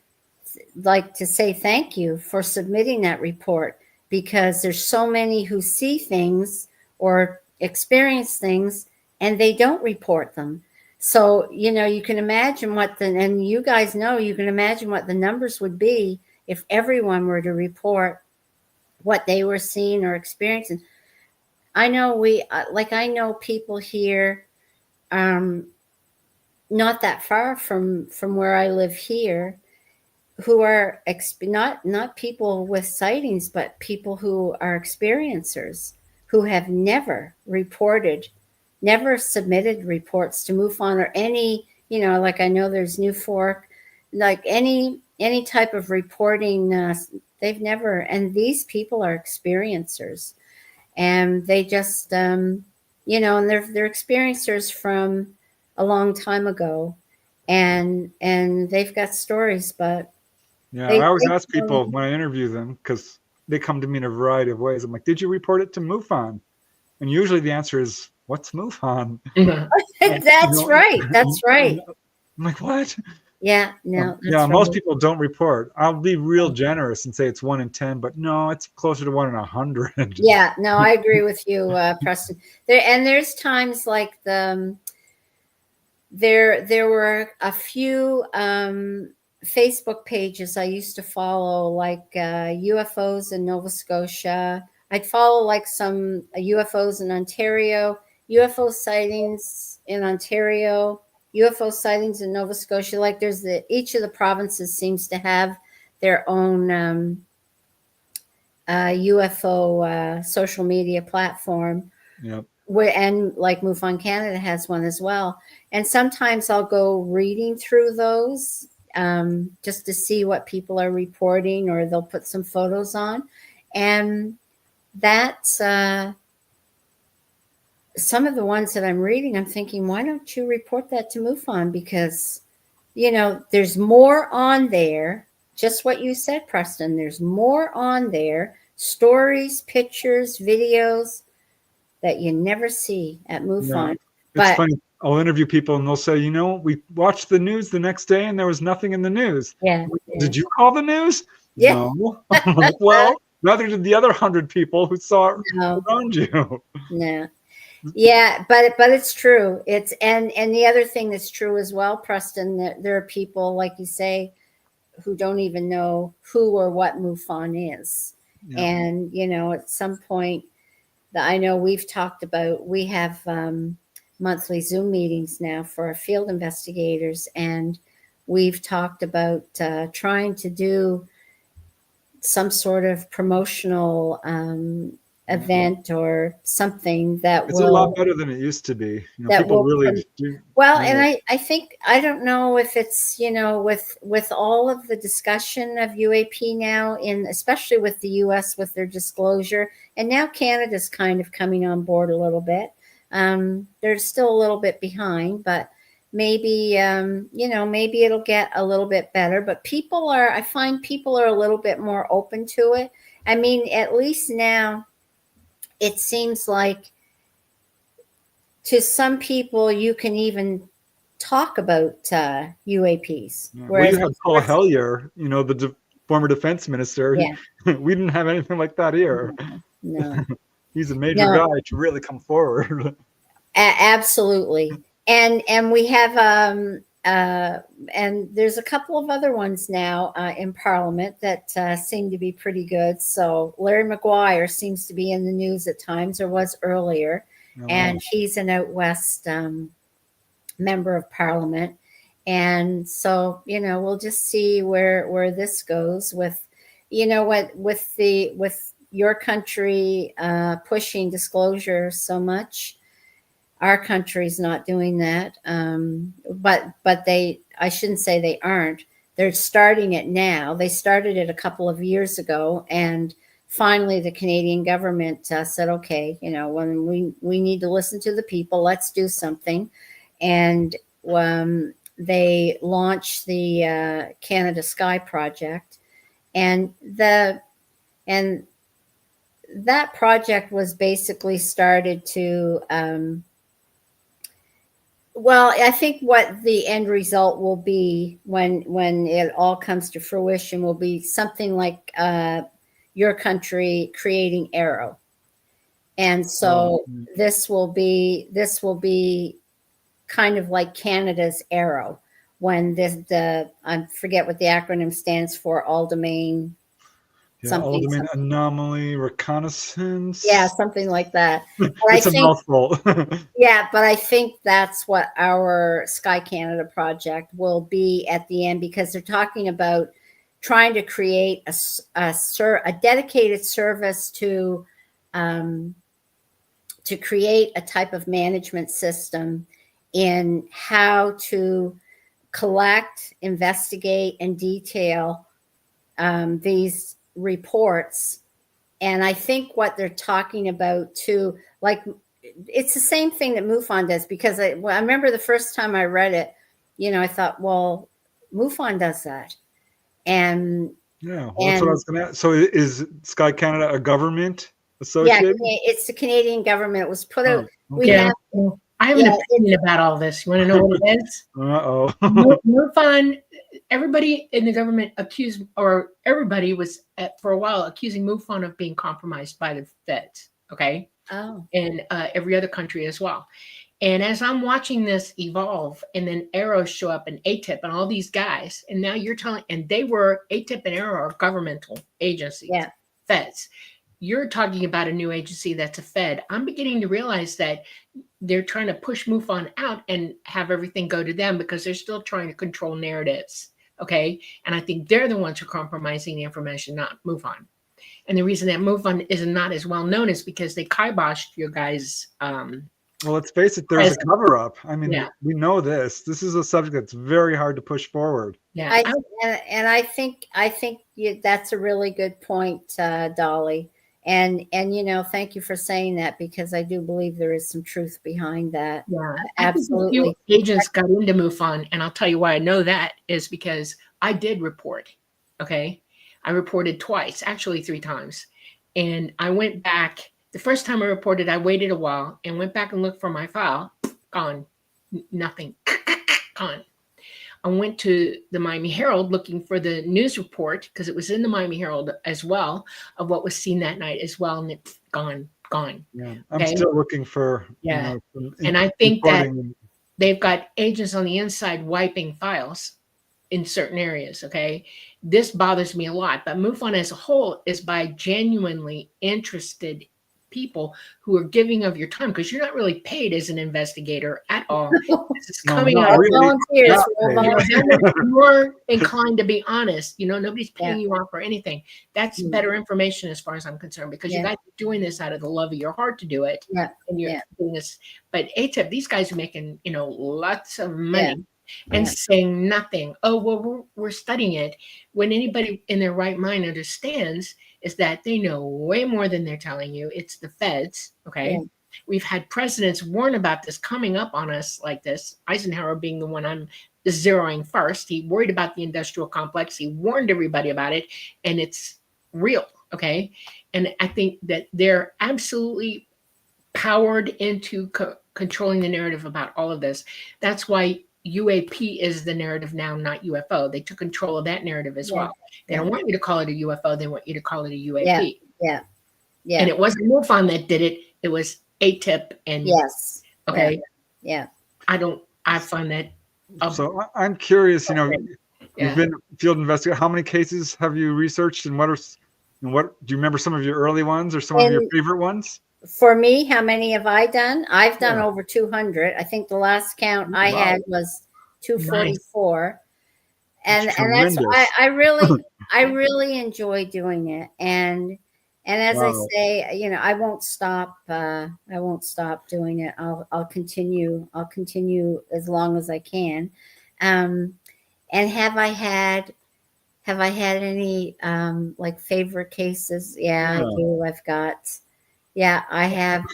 thank you for submitting that report, because there's so many who see things or experience things and they don't report them. So, you can imagine and you guys know, you can imagine what the numbers would be if everyone were to report what they were seeing or experiencing. I know I know people here, not that far from where I live here, who are not people with sightings, but people who are experiencers who have never submitted reports to MUFON or any, like I know there's New Fork, like any type of reporting, they've never, and these people are experiencers. And they just, and they're experiencers from a long time ago, and they've got stories, but Yeah, I always ask people when I interview them, because they come to me in a variety of ways. I'm like, did you report it to MUFON? And usually the answer is, what's MUFON? That's right. That's right. I'm like, what? Yeah, no. Yeah, right. most people don't report. I'll be real generous and say it's 1 in 10, but no, it's closer to 1 in 100. Yeah, no, I agree with you, Preston. There's times like there were a few Facebook pages I used to follow, like UFOs in Nova Scotia. I'd follow like some UFOs in Ontario, UFO sightings in Ontario, UFO sightings in Nova Scotia. Like there's each of the provinces seems to have their own UFO social media platform. Yep. And like MUFON Canada has one as well. And sometimes I'll go reading through those just to see what people are reporting, or they'll put some photos on. And that's some of the ones that I'm reading. I'm thinking, why don't you report that to MUFON? Because, there's more on there. Just what you said, Preston. There's more on there. Stories, pictures, videos that you never see at MUFON. Yeah. It's funny. I'll interview people and they'll say, we watched the news the next day and there was nothing in the news. Yeah. Did you call the news? Yeah. No. I'm like, well, neither did the other 100 people who saw it around you. No. Yeah, but it's true. It's and the other thing that's true as well, Preston, that there are people, like you say, who don't even know who or what MUFON is. Yeah. And, at some point that I know we've talked about, we have monthly Zoom meetings now for our field investigators. And we've talked about trying to do some sort of promotional event or something that it's a lot better than it used to be. People really do. Well, and I think, I don't know if it's, with all of the discussion of UAP now, especially with the US with their disclosure, and now Canada's kind of coming on board a little bit. They're still a little bit behind, but maybe, maybe it'll get a little bit better. But I find people are a little bit more open to it. I mean, at least now, it seems like to some people you can even talk about UAPs. Yeah. Well, you had Paul Hellyer, the former defense minister. Yeah. We didn't have anything like that here. No. He's a major guy to really come forward. Absolutely. And we have and there's a couple of other ones now in Parliament that seem to be pretty good. So Larry McGuire seems to be in the news at times, or was earlier, and he's an out west member of Parliament. And so, we'll just see where this goes with, with your country pushing disclosure so much. Our country's not doing that. But I shouldn't say they aren't. They're starting it now. They started it a couple of years ago, and finally the Canadian government said, okay, when we need to listen to the people, let's do something. And they launched the Canada Sky Project, and that project was basically started to well, I think what the end result will be when it all comes to fruition will be something like your country creating Arrow. And so this will be kind of like Canada's Arrow, when I forget what the acronym stands for, all domain. Yeah, all domain anomaly reconnaissance. Yeah, something like that. It's a mouthful. Yeah, but I think that's what our Sky Canada project will be at the end, because they're talking about trying to create a dedicated service to create a type of management system in how to collect, investigate, and detail these reports. And I think what they're talking about too, like, it's the same thing that MUFON does, because I remember the first time I read it, I thought, well, MUFON does that. And yeah, well, that's what I was going to ask. So is Sky Canada a government associated? Yeah, it's the Canadian government. It was put out. Okay. I have an opinion about all this. You want to know what it is? Uh-oh. MUFON, everybody in the government everybody was for a while accusing MUFON of being compromised by the feds. Okay. Oh. And every other country as well. And as I'm watching this evolve, and then Arrows show up, and ATIP and all these guys, and now you're telling, and they were, ATIP and Arrow are governmental agencies, feds. You're talking about a new agency that's a Fed. I'm beginning to realize that they're trying to push MUFON out and have everything go to them, because they're still trying to control narratives. Okay. And I think they're the ones who are compromising the information, not MUFON. And the reason that MUFON is not as well known is because they kiboshed your guys. Well, let's face it, there's a cover up. I mean, we know this. This is a subject that's very hard to push forward. Yeah. I think that's a really good point, Dolly. And thank you for saying that, because I do believe there is some truth behind that. Yeah, absolutely. A few agents got into MUFON, and I'll tell you why I know that is because I did report. Okay, I reported twice, actually 3 times, and I went back. The first time I reported, I waited a while and went back and looked for my file. Gone, nothing. Gone. I went to the Miami Herald looking for the news report, because it was in the Miami Herald as well, of what was seen that night as well, and it's gone. Yeah, I'm still looking for. Yeah, and I think that they've got agents on the inside wiping files in certain areas. Okay, this bothers me a lot. But MUFON as a whole is by genuinely interested people who are giving of your time, because you're not really paid as an investigator at all. This is coming out of volunteers. You're inclined to be honest. Nobody's paying you off for anything. That's better information as far as I'm concerned, because you guys are doing this out of the love of your heart to do it. Yeah. And you're doing this. But ATIP, these guys are making, lots of money. And saying nothing. Oh, well, we're studying it. When anybody in their right mind understands is that they know way more than they're telling you. It's the feds. Okay. Yeah. We've had presidents warn about this coming up on us like this. Eisenhower being the one I'm zeroing first. He worried about the industrial complex. He warned everybody about it, and it's real. Okay. And I think that they're absolutely powered into controlling the narrative about all of this. That's why UAP is the narrative now, not UFO. They took control of that narrative as well. They don't want you to call it a UFO. They want you to call it a UAP. Yeah. And it wasn't MUFON that did it. It was ATIP and okay. Yeah. I find that. So I'm curious, you've been a field investigator. How many cases have you researched, and what do you remember some of your early ones or some of your favorite ones? For me, how many have I done? I've done over 200. I think the last count I had was 244. And that's tremendous. I really enjoy doing it. And as I say, you know, I won't stop doing it. I'll continue as long as I can. And have I had any like favorite cases? Yeah, I do. I have.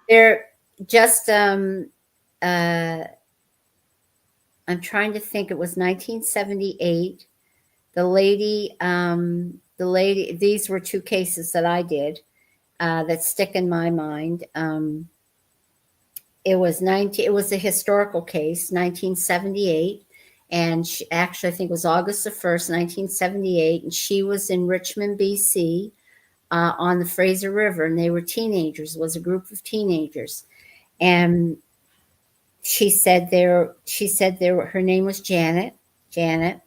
They're just I'm trying to think. It was 1978. The lady, these were two cases that I did that stick in my mind. It was a historical case, 1978. And actually, I think it was August the 1st, 1978. And she was in Richmond, BC, on the Fraser River. And they were teenagers. It was a group of teenagers. And she said her name was Janet Janet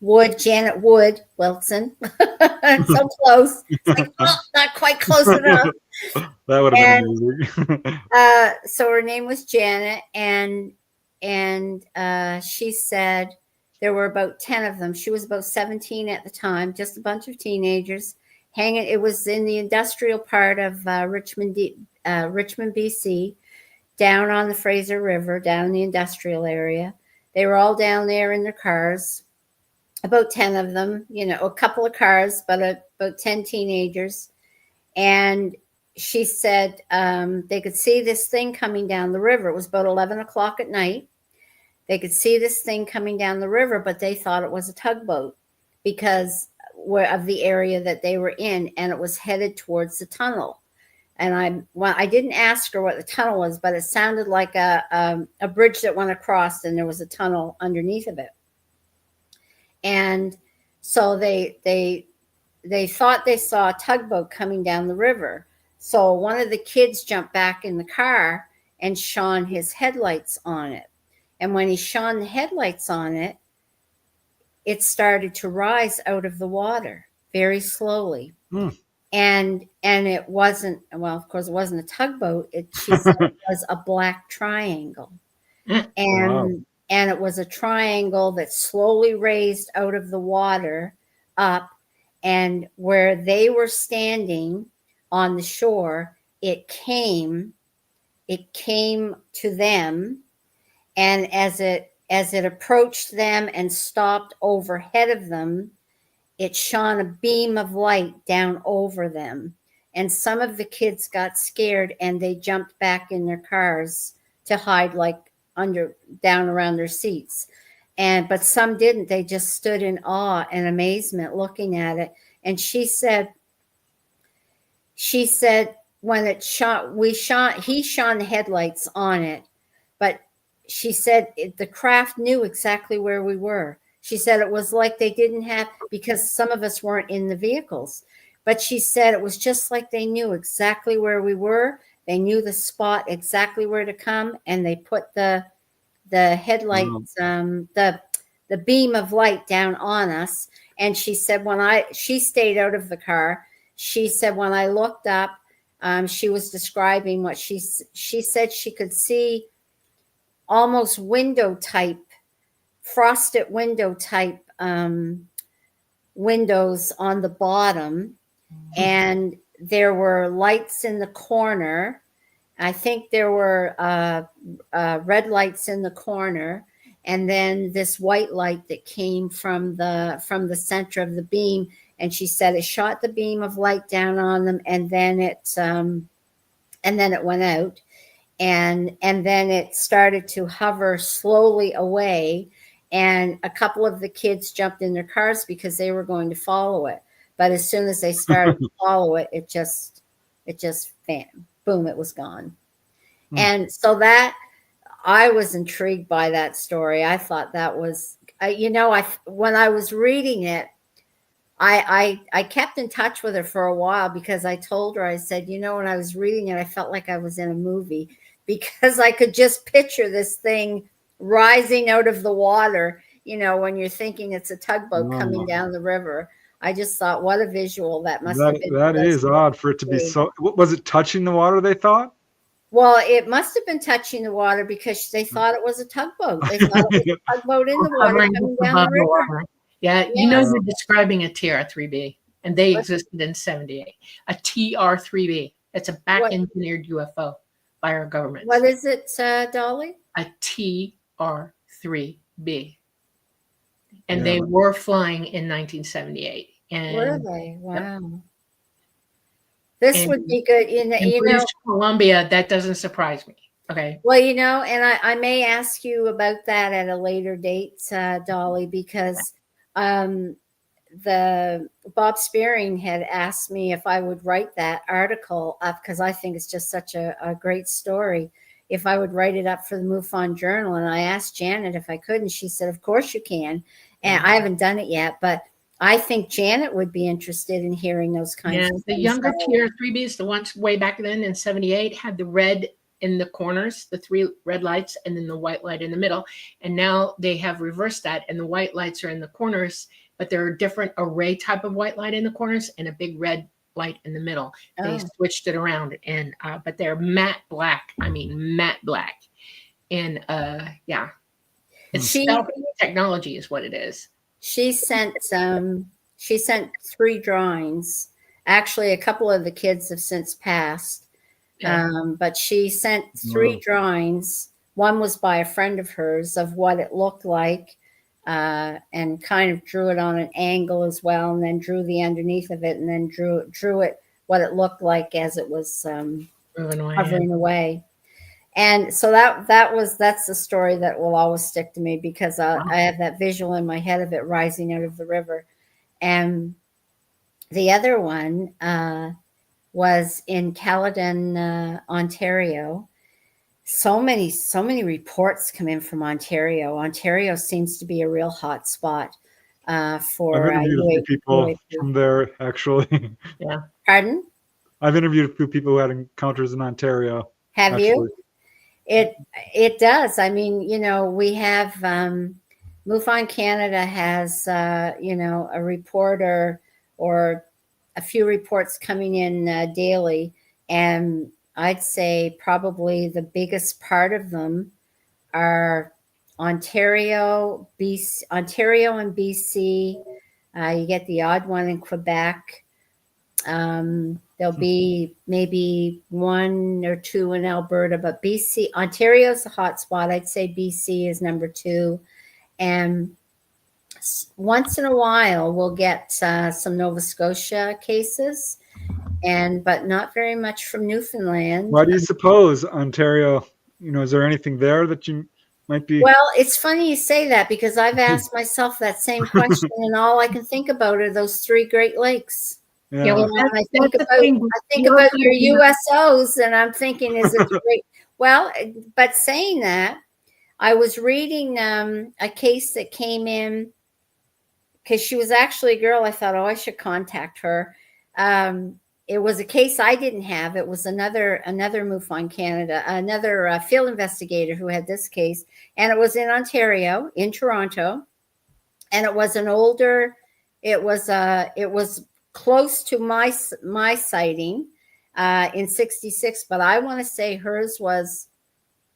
Wilson. So close. It's like, oh, not quite close enough. That would have been amazing. So her name was Janet, and she said there were about 10 of them. She was about 17 at the time, just a bunch of teenagers hanging. It was in the industrial part of Richmond, BC, down on the Fraser River, down in the industrial area. They were all down there in their cars, about 10 of them, you know, a couple of cars, but about 10 teenagers. And she said they could see this thing coming down the river. It was about 11 o'clock at night. They could see this thing coming down the river, but they thought it was a tugboat because of the area that they were in, and it was headed towards the tunnel. And I didn't ask her what the tunnel was, but it sounded like a bridge that went across, and there was a tunnel underneath of it. And so they thought they saw a tugboat coming down the river. So one of the kids jumped back in the car and shone his headlights on it. And when he shone the headlights on it, it started to rise out of the water very slowly. And it wasn't, well, of course, it wasn't a tugboat. She said it was a black triangle. And it was a triangle that slowly raised out of the water up. And where they were standing on the shore, it came to them. And as it approached them and stopped overhead of them, it shone a beam of light down over them. And some of the kids got scared and they jumped back in their cars to hide, like down around their seats. But some didn't. They just stood in awe and amazement looking at it. And she said when it shot, he shone the headlights on it, but she said the craft knew exactly where we were. She said it was like they didn't have, because some of us weren't in the vehicles, but she said it was just like they knew exactly where we were. They knew the spot, exactly where to come, and they put the headlights, the beam of light down on us. And she said she stayed out of the car. She said when I looked up, she was describing what she said she could see almost frosted window type windows on the bottom, and there were lights in the corner. I think there were red lights in the corner, and then this white light that came from the center of the beam. And she said it shot the beam of light down on them, and then it went out. And then it started to hover slowly away. And a couple of the kids jumped in their cars because they were going to follow it. But as soon as they started to follow it, it just boom, it was gone. And so that, I was intrigued by that story. I thought that was, when I was reading it, I kept in touch with her for a while because I told her, I said, when I was reading it, I felt like I was in a movie because I could just picture this thing rising out of the water, when you're thinking it's a tugboat coming down the river. I just thought, what a visual that must have been. That is odd for it to be so. Was it touching the water, they thought? Well, it must have been touching the water because they thought it was a tugboat. They thought it was a tugboat in the water Hovering coming just down the above the river. water. Yeah, you know you're describing a TR-3B, and they existed in 78. A TR-3B. It's a back-engineered UFO by our government. What is it, Dolly? A TR-3B. And they were flying in 1978. And were they? Wow. Yep. This would be good. In British Columbia, that doesn't surprise me. Okay. Well, and I may ask you about that at a later date, Dolly, because the Bob Spearing had asked me if I would write that article up because I think it's just such a great story. If I would write it up for the MUFON Journal, and I asked Janet if I could, and she said, "Of course you can." And I haven't done it yet, but I think Janet would be interested in hearing those kinds of things. The younger TR-3Bs, the ones way back then in 78, had the red in the corners, the 3 red lights, and then the white light in the middle. And now they have reversed that, and the white lights are in the corners, but there are different array type of white light in the corners and a big red light in the middle. They switched it around, and but they're matte black. I mean, matte black. And it's stealthy technology is what it is. She sent 3 drawings. Actually, a couple of the kids have since passed. But she sent 3 drawings. One was by a friend of hers of what it looked like, and kind of drew it on an angle as well, and then drew the underneath of it, and then drew it what it looked like as it was hovering away. And so that's the story that will always stick to me because I have that visual in my head of it rising out of the river. And the other one was in Caledon, Ontario. So many reports come in from Ontario. Ontario seems to be a real hot spot for I've interviewed a few people UAPs. from there, actually. Yeah. Pardon? I've interviewed a few people who had encounters in Ontario. Have you? It does. I mean, we have MUFON Canada has a report or a few reports coming in daily, and I'd say probably the biggest part of them are Ontario and BC. You get the odd one in Quebec. There'll be maybe 1 or 2 in Alberta, but Ontario's the hot spot. I'd say BC is number 2. And once in a while, we'll get some Nova Scotia cases, but not very much from Newfoundland. Why do you suppose Ontario, is there anything there that you might be? Well, it's funny you say that because I've asked myself that same question, and all I can think about are those 3 Great Lakes. Yeah. I think about your USOs, and I'm thinking, is it great? Well, but saying that, I was reading a case that came in because she was actually a girl. I thought, I should contact her. It was a case I didn't have. It was another MUFON Canada, another field investigator who had this case, and it was in Ontario, in Toronto, and it was an older. It was close to my sighting in 66, but I want to say hers was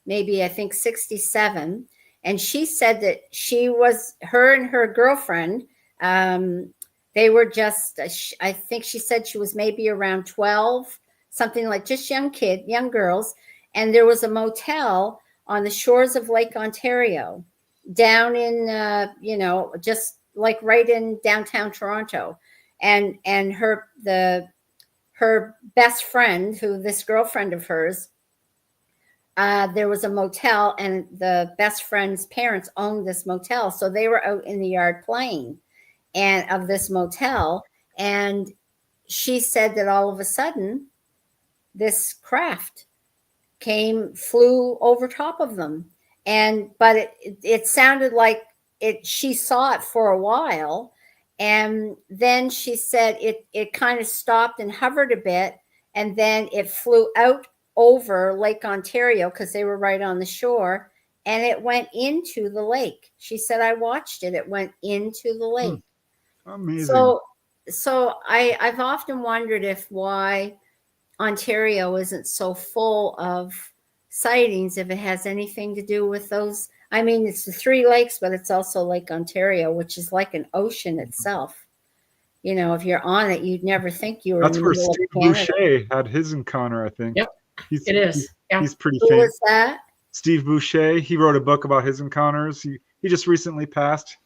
maybe, I think, 67. And she said that her and her girlfriend, they were just, I think she said she was maybe around 12, something like just young girls. And there was a motel on the shores of Lake Ontario down in, just like right in downtown Toronto. And her best friend, who this girlfriend of hers, there was a motel, and the best friend's parents owned this motel, so they were out in the yard playing, and of this motel. And she said that all of a sudden, this craft flew over top of them, but it sounded like she saw it for a while. And then she said it kind of stopped and hovered a bit, and then it flew out over Lake Ontario because they were right on the shore, and it went into the lake. She said, I watched it. It went into the lake. Amazing. So I've often wondered why Ontario isn't so full of sightings if it has anything to do with those. I mean, it's the Three Lakes, but it's also Lake Ontario, which is like an ocean itself. You know, if you're on it, you'd never think you were That's in the where middle Steve of Canada. Boucher had his encounter, I think. Yep, He's, it is. Yeah. He's pretty Who famous. was that? Steve Boucher. He wrote a book about his encounters. He just recently passed.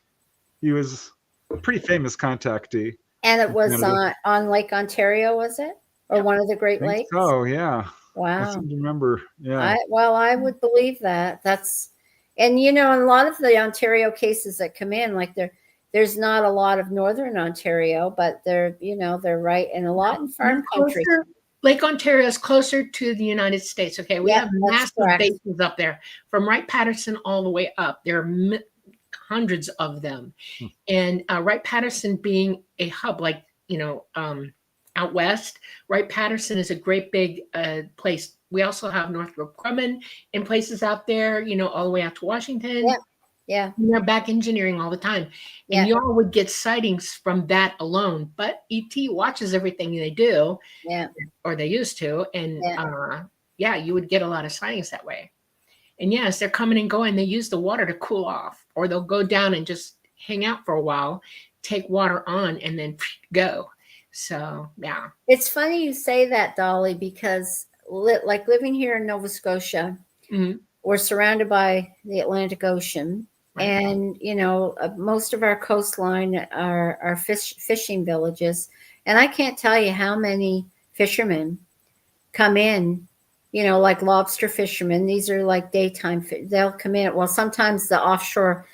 He was a pretty famous contactee. And it was Canada. on Lake Ontario, was it? Or one of the Great I think Lakes? so, yeah. I Wow. seem to remember. Yeah. I would believe that. And you know, a lot of the Ontario cases that come in, like there's not a lot of Northern Ontario, but they're right, and a lot in farm country. Lake Ontario is closer to the United States. Okay, we have massive bases up there, from Wright-Patterson all the way up. There are hundreds of them, and Wright-Patterson being a hub, like out west, Wright-Patterson is a great big place. We also have Northrop Grumman and places out there, all the way out to Washington. Yeah. And they're back engineering all the time. And you all would get sightings from that alone. But ET watches everything they do. Yeah. Or they used to. And you would get a lot of sightings that way. And yes, they're coming and going. They use the water to cool off. Or they'll go down and just hang out for a while, take water on, and then go. So, yeah. It's funny you say that, Dolly, because like living here in Nova Scotia, we're surrounded by the Atlantic Ocean. Right. And, most of our coastline are fishing villages. And I can't tell you how many fishermen come in, like lobster fishermen. These are like daytime. They'll come in. Well, sometimes the offshore,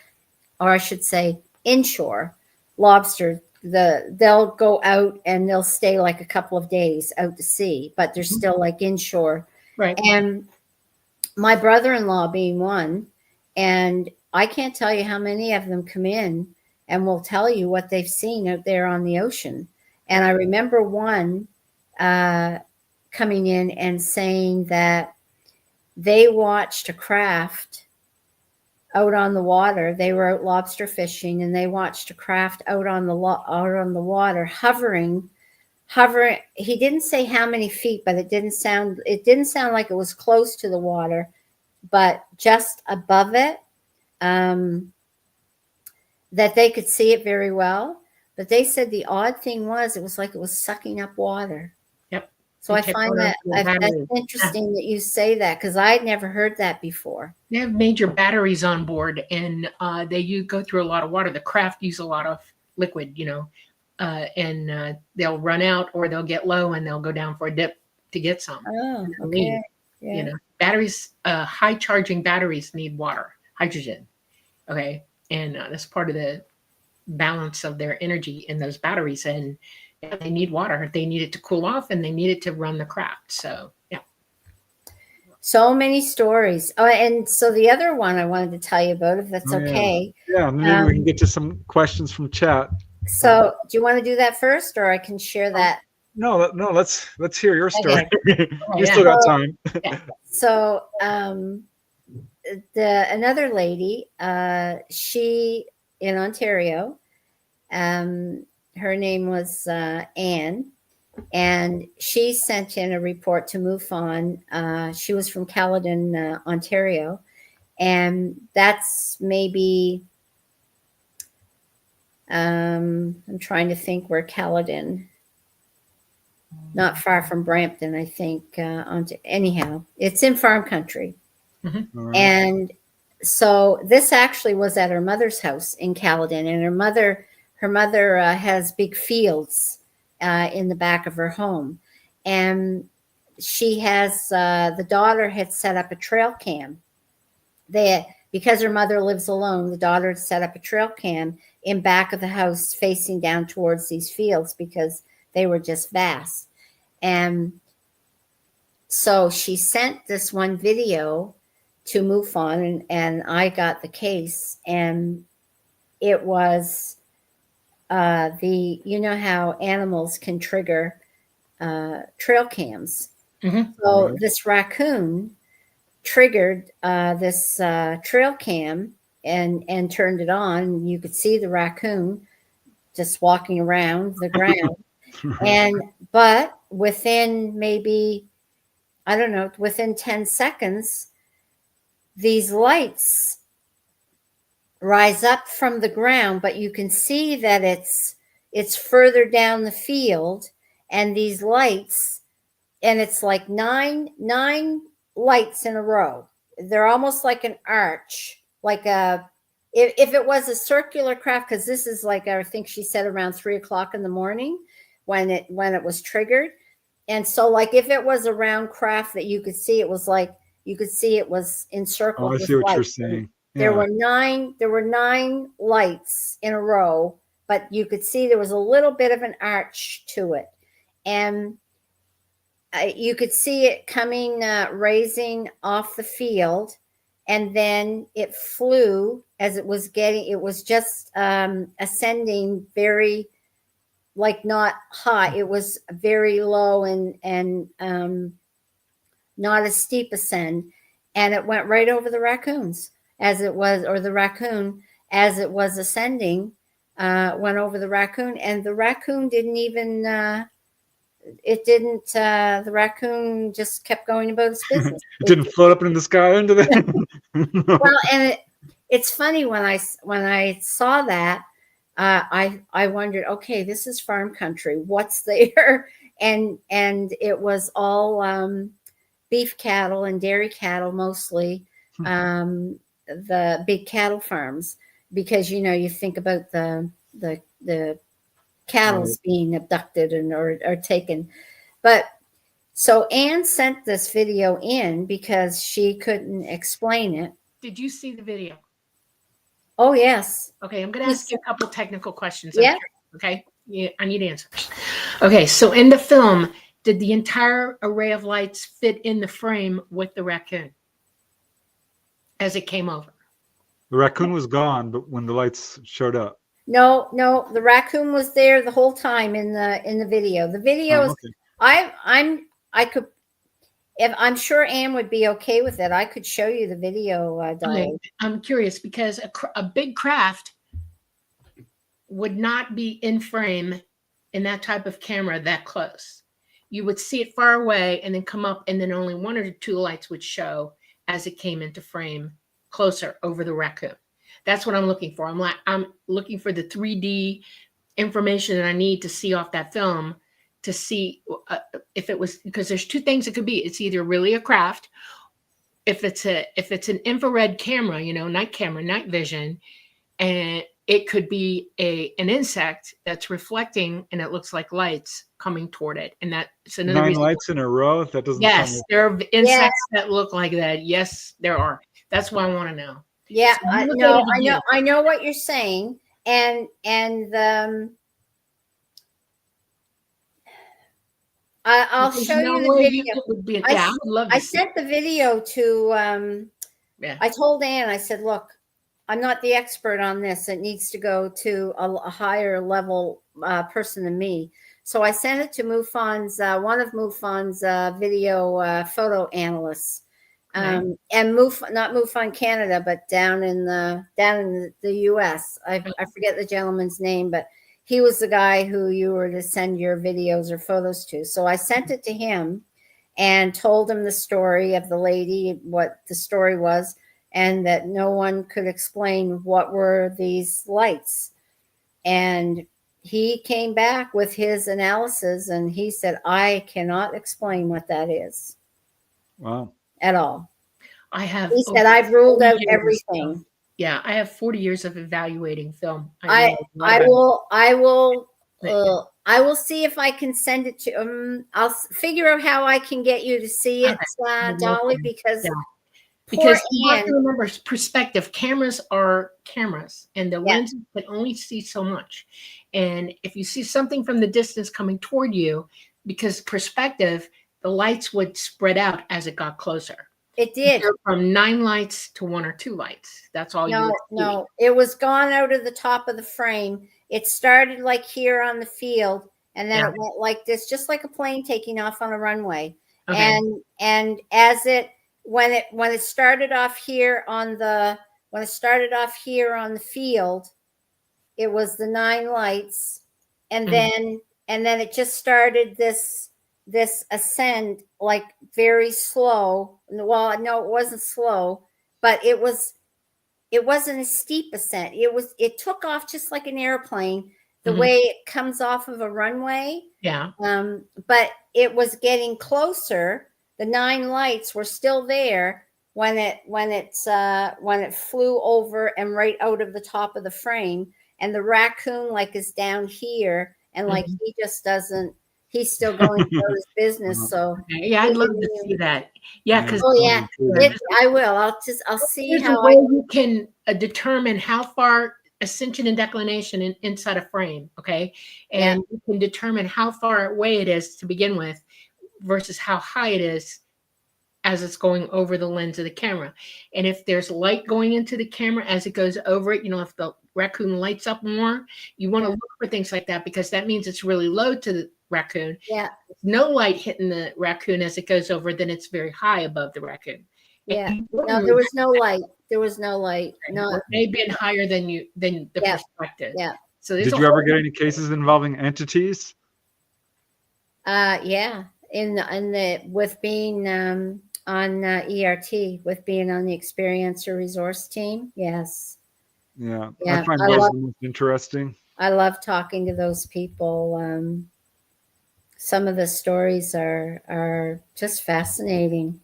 or I should say inshore lobster, they'll go out and they'll stay like a couple of days out to sea, but they're still like inshore. Right. And my brother-in-law being one, and I can't tell you how many of them come in and will tell you what they've seen out there on the ocean. And I remember one coming in and saying that they watched a craft out on the water. They were out lobster fishing, and they watched a craft out on the water, hovering. He didn't say how many feet, but it didn't sound like it was close to the water, but just above it. That they could see it very well, but they said the odd thing was it was like it was sucking up water. Yep. So I find that's interesting that you say that, because I'd never heard that before. They have major batteries on board, and you go through a lot of water. The craft use a lot of liquid, and they'll run out, or they'll get low and they'll go down for a dip to get some. Oh, okay. Yeah. Batteries, high charging batteries need water. Hydrogen. Okay. And that's part of the balance of their energy in those batteries. And they need water. They need it to cool off, and they need it to run the craft. So, yeah. So many stories. Oh, and so the other one I wanted to tell you about, if that's okay. Yeah, maybe we can get to some questions from chat. So do you want to do that first, or I can share that? No, let's hear your story. Okay. You still got time. So, another lady, she in Ontario, her name was Anne, and she sent in a report to MUFON. She was from Caledon, Ontario, and that's maybe I'm trying to think where Caledon. Not far from Brampton, I think. Anyhow, it's in farm country. Right. And so this actually was at her mother's house in Caledon, and her mother has big fields in the back of her home, and she has the daughter had set up a trail cam. Because her mother lives alone, the daughter had set up a trail cam in back of the house facing down towards these fields because they were just vast. And so she sent this one video to MUFON, and I got the case, and it was how animals can trigger trail cams. Mm-hmm. So this raccoon triggered this trail cam and turned it on. You could see the raccoon just walking around the ground. But within maybe, I don't know, within 10 seconds, these lights rise up from the ground, but you can see that it's further down the field, and these lights, and it's like nine lights in a row. They're almost like an arch, like if it was a circular craft, because this is like, I think she said around 3 o'clock in the morning when it was triggered. And so like if it was a round craft that you could see, it was like you could see it was encircled. Oh, I with see what you're lights. saying. There Yeah. were nine lights in a row, but you could see there was a little bit of an arch to it. And you could see it coming, raising off the field, and then it flew as it was just ascending very, like not high. It was very low and not a steep ascend. And it went right over the raccoons as it was, or the raccoon as it was ascending, went over the raccoon, and the raccoon didn't even, the raccoon just kept going about its business. It didn't float up in the sky into the. Well, and it's funny when I saw that, I wondered, okay, this is farm country. What's there? And it was all beef cattle and dairy cattle mostly, the big cattle farms, because you think about the cattle's being abducted or taken. But so Anne sent this video in because she couldn't explain it. Did you see the video? Oh, yes. Okay, I'm going to ask you a couple technical questions. Yeah. Okay, yeah, I need answers. Okay, so in the film, did the entire array of lights fit in the frame with the raccoon as it came over? The raccoon was gone, but when the lights showed up. No, the raccoon was there the whole time in the video. The video is, okay. I'm sure Anne would be okay with it. I could show you the video, Dolly. I'm curious because a big craft would not be in frame in that type of camera that close. You would see it far away and then come up, and then only one or two lights would show as it came into frame closer over the raccoon. That's what I'm looking for. I'm looking for the 3D information that I need to see off that film to see if it was, because there's two things it could be. It's either really a craft, if it's an infrared camera, night camera, night vision, and it could be an insect that's reflecting and it looks like lights coming toward it. And that's another 9 reason. lights in a row? That doesn't Yes, sound there are insects that look like that. Yes, there are. That's what I want to know. Yeah, So I know what you're saying. And I'll show you the video. I sent the video to, I told Anne, I said, look, I'm not the expert on this. It needs to go to a higher level person than me. So I sent it to MUFON's, one of MUFON's video photo analysts. And not MUFON Canada, but down in the US. I forget the gentleman's name, but he was the guy who you were to send your videos or photos to. So I sent it to him and told him the story of the lady, what the story was, and that no one could explain what were these lights. And he came back with his analysis, and he said, I cannot explain what that is. Wow. At all. He said, I've ruled out everything. Yeah, I have 40 years of evaluating film. I will see if I can send it to I'll figure out how I can get you to see it, Dolly, because you have to remember, perspective. Cameras are cameras, and the lenses can only see so much. And if you see something from the distance coming toward you, because perspective, the lights would spread out as it got closer. It did. From 9 lights to 1 or 2 lights. That's all you would see. No, it was gone out of the top of the frame. It started like here on the field, and then it went like this, just like a plane taking off on a runway. Okay. And as when it started off here on the field, it was the 9 lights, and then it just started this this ascent, like very slow. Well, no, it wasn't slow, but it wasn't a steep ascent. It took off just like an airplane, the way it comes off of a runway. Yeah. But it was getting closer. The 9 lights were still there when it flew over and right out of the top of the frame. And the raccoon like is down here, and like he just doesn't. He's still going about his business. So yeah, I'd love to see that. Yeah, because I will. I'll see there's how a way you can determine how far ascension and declination inside a frame. Okay, and you can determine how far away it is to begin with versus how high it is as it's going over the lens of the camera. And if there's light going into the camera as it goes over it, if the raccoon lights up more, you want to look for things like that, because that means it's really low to the raccoon. Yeah. If no light hitting the raccoon as it goes over, then it's very high above the raccoon. Yeah. No, there was no light. There was no light. No. It may have been higher than the perspective. Yeah. So did you ever get any cases involving entities? Yeah. With being on ERT, with being on the experiencer resource team. Yes. Yeah. I find those the most interesting. I love talking to those people. Some of the stories are just fascinating.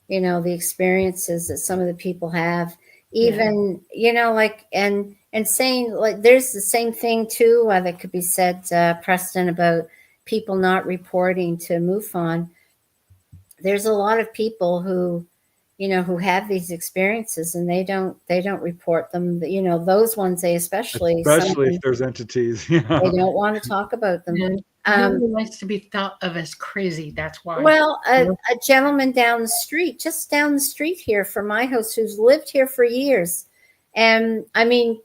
The experiences that some of the people have, even, like, and saying, like, there's the same thing too, that could be said, Preston, about people not reporting to MUFON. There's a lot of people who have these experiences, and they don't report them. Those ones, they especially if there's entities, they don't want to talk about them. Nobody likes to be thought of as crazy. That's why. Well, a gentleman just down the street here from my house, who's lived here for years, and I mean,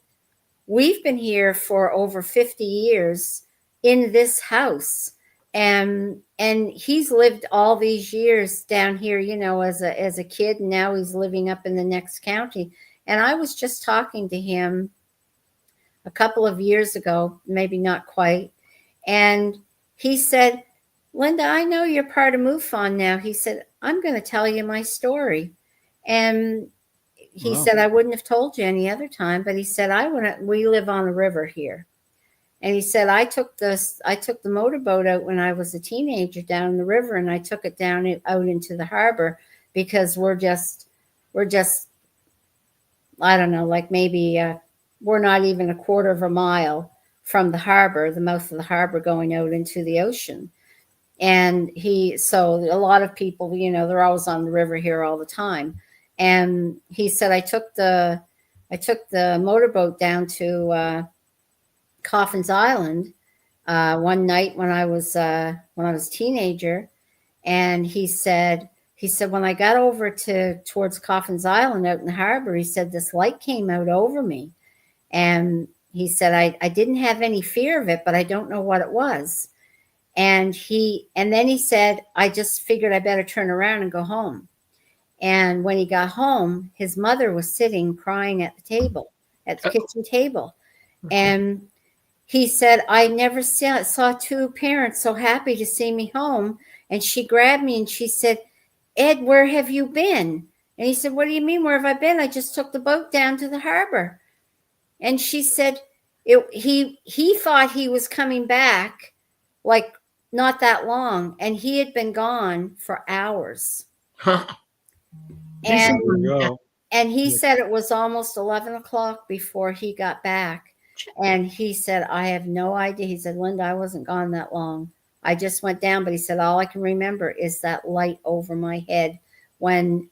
we've been here for over 50 years in this house. And he's lived all these years down here, as a kid, and now he's living up in the next county. And I was just talking to him a couple of years ago, maybe not quite. And he said, Linda, I know you're part of MUFON now. He said, I'm going to tell you my story. And he said, I wouldn't have told you any other time, but he said, we live on a river here. And he said, I took the motorboat out when I was a teenager down in the river, and I took it down out into the harbor, because we're just, I don't know, like maybe we're not even a quarter of a mile from the harbor, the mouth of the harbor, going out into the ocean. And so a lot of people, they're always on the river here all the time. And he said, I took the motorboat down to Coffin's Island one night when I was a teenager, and he said when I got over towards Coffin's Island out in the harbor, he said this light came out over me, and he said I didn't have any fear of it, but I don't know what it was. And then he said, I just figured I better turn around and go home. And when he got home, his mother was sitting crying at the kitchen table, and he said, I never saw two parents so happy to see me home. And she grabbed me and she said, Ed, where have you been? And he said, what do you mean, where have I been? I just took the boat down to the harbor. And she said, he thought he was coming back, like, not that long. And he had been gone for hours. And he said it was almost 11 o'clock before he got back. And he said, I have no idea. He said, Linda, I wasn't gone that long. I just went down. But he said, all I can remember is that light over my head. When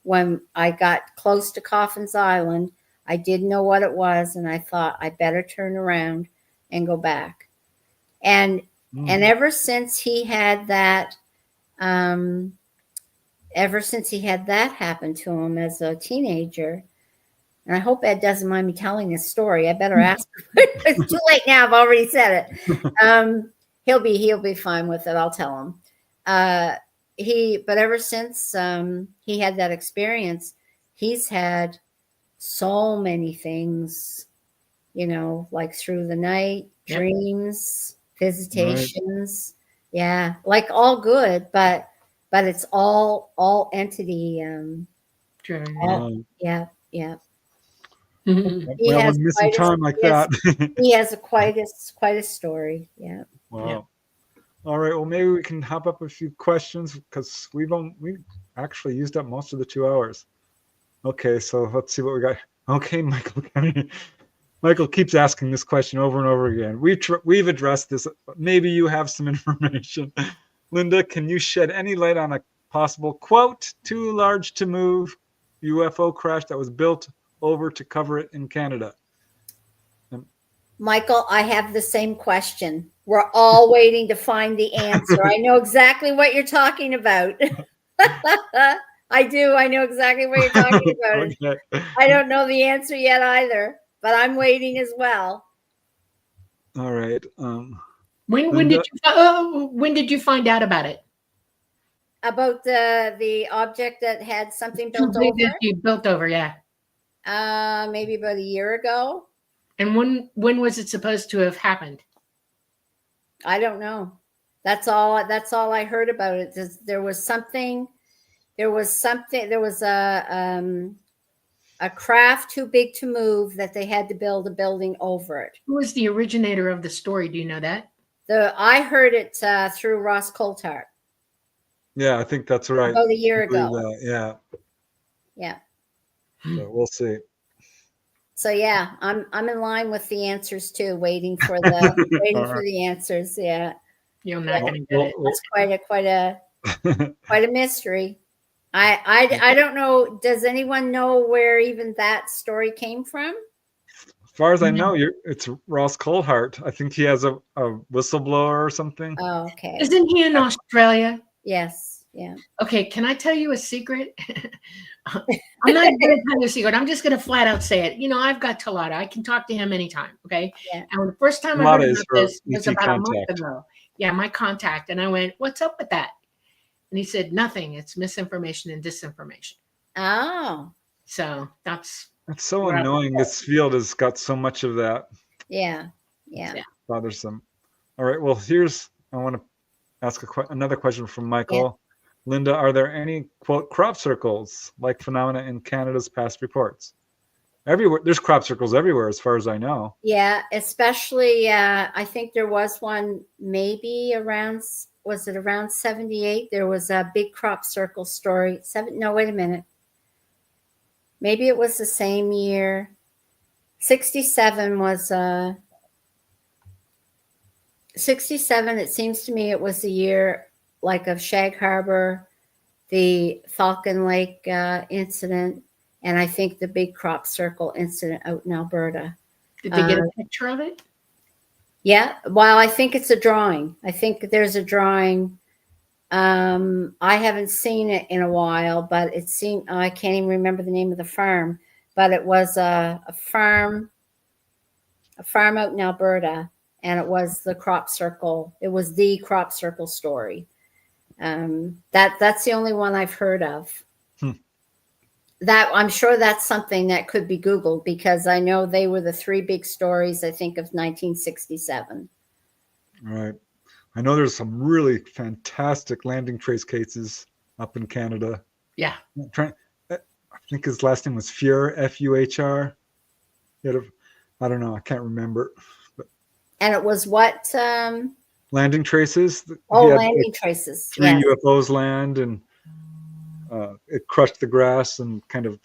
I got close to Coffin's Island, I didn't know what it was. And I thought I better turn around and go back. And ever since he had that, happen to him as a teenager, and I hope Ed doesn't mind me telling this story. I better ask him. It's too late now. I've already said it. He'll be fine with it. I'll tell him. But ever since he had that experience, he's had so many things, like through the night, dreams, visitations, Yeah, like all good, but it's all entity. Driven, yeah. Yeah, yeah. Mhm. He Well, has when missing quite a time like that. he has quite a story. Yeah. Wow. Yeah. All right. Well, maybe we can hop up a few questions because we actually used up most of the 2 hours. Okay, so let's see what we got. Okay, Michael. Michael keeps asking this question over and over again. We've addressed this. But maybe you have some information. Linda, can you shed any light on a possible, quote, too large to move UFO crash that was built over to cover it in Canada? Michael, I have the same question. We're all waiting to find the answer. I know exactly what you're talking about. I do. I know exactly what you're talking about. Okay. I don't know the answer yet either, but I'm waiting as well. All right. When Linda? when did you find out about it? About the object that had something Too built big over that you built over, yeah. it? Maybe about a year ago. And when was it supposed to have happened? I don't know. That's all I heard about it. There was a craft too big to move that they had to build a building over it. Who was the originator of the story? Do you know that? I heard it through Ross Coulthart Yeah, I think that's right. about a year I believe ago. that, yeah. Yeah. So we'll see. So yeah, I'm in line with the answers too, waiting for the answers. Yeah. You're not going to get it. That's quite a mystery. I don't know. Does anyone know where even that story came from? As far as I know, it's Ross Coulthart. I think he has a whistleblower or something. Oh, okay. Isn't he in Australia? Yes. Yeah. Okay, can I tell you a secret? I'm not going to tell you a secret. I'm just going to flat out say it. You know, I've got Talata. I can talk to him anytime. Okay. Yeah. And the first time I heard about this was about a month ago. Yeah, my contact. And I went, "What's up with that?" And he said, "Nothing. It's misinformation and disinformation." Oh. So that's so annoying. This field has got so much of that. Yeah. Yeah. Bothersome. All right. Well, I want to ask another question from Michael. Yeah. Linda, are there any, quote, crop circles like phenomena in Canada's past reports? Everywhere. There's crop circles everywhere, as far as I know. Yeah, especially I think there was one maybe around, was it around 78? There was a big crop circle story. No, wait a minute. Maybe it was the same year. 67 was 67. It seems to me it was the year like of Shag Harbor, the Falcon Lake incident, and I think the big crop circle incident out in Alberta. Did they get a picture of it? Yeah. Well, I think it's a drawing. I think there's a drawing. I haven't seen it in a while, but it seemed, I can't even remember the name of the farm, but it was a farm out in Alberta, and it was the crop circle. It was the crop circle story. That's the only one I've heard of. That I'm sure that's something that could be Googled, because I know they were the three big stories, I think, of 1967. Right. I know there's some really fantastic landing trace cases up in Canada. Yeah. I think his last name was Fuhr, Fuhr. I don't know. I can't remember. But and it was what? Landing traces. Landing traces. 3 UFOs land, and it crushed the grass and kind of.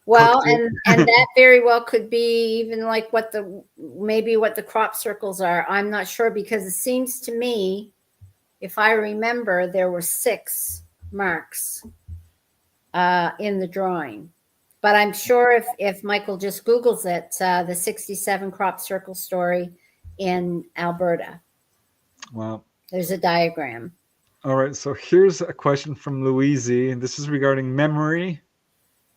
Well, and that very well could be even like what the crop circles are. I'm not sure, because it seems to me, if I remember, there were 6 marks in the drawing. But I'm sure if Michael just Googles it, the 67 crop circle story in Alberta. Wow. There's a diagram. All right. So here's a question from Louise, and this is regarding memory.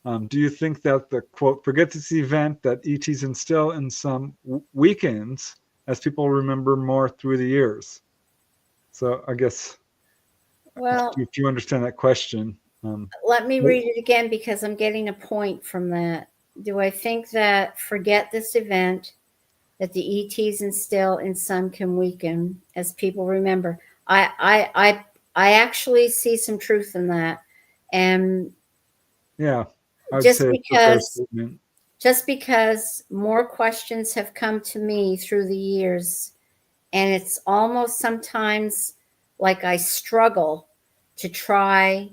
Do you think that the, quote, forget this event that ETs instill in some weekends as people remember more through the years? So I guess, well, if you understand that question. Let me read it again, because I'm getting a point from that. Do I think that forget this event that the ETs instill in some can weaken as people remember. I actually see some truth in that. And yeah, I'd just say it's a fair because statement. just because more questions have come to me through the years, and it's almost sometimes like I struggle to try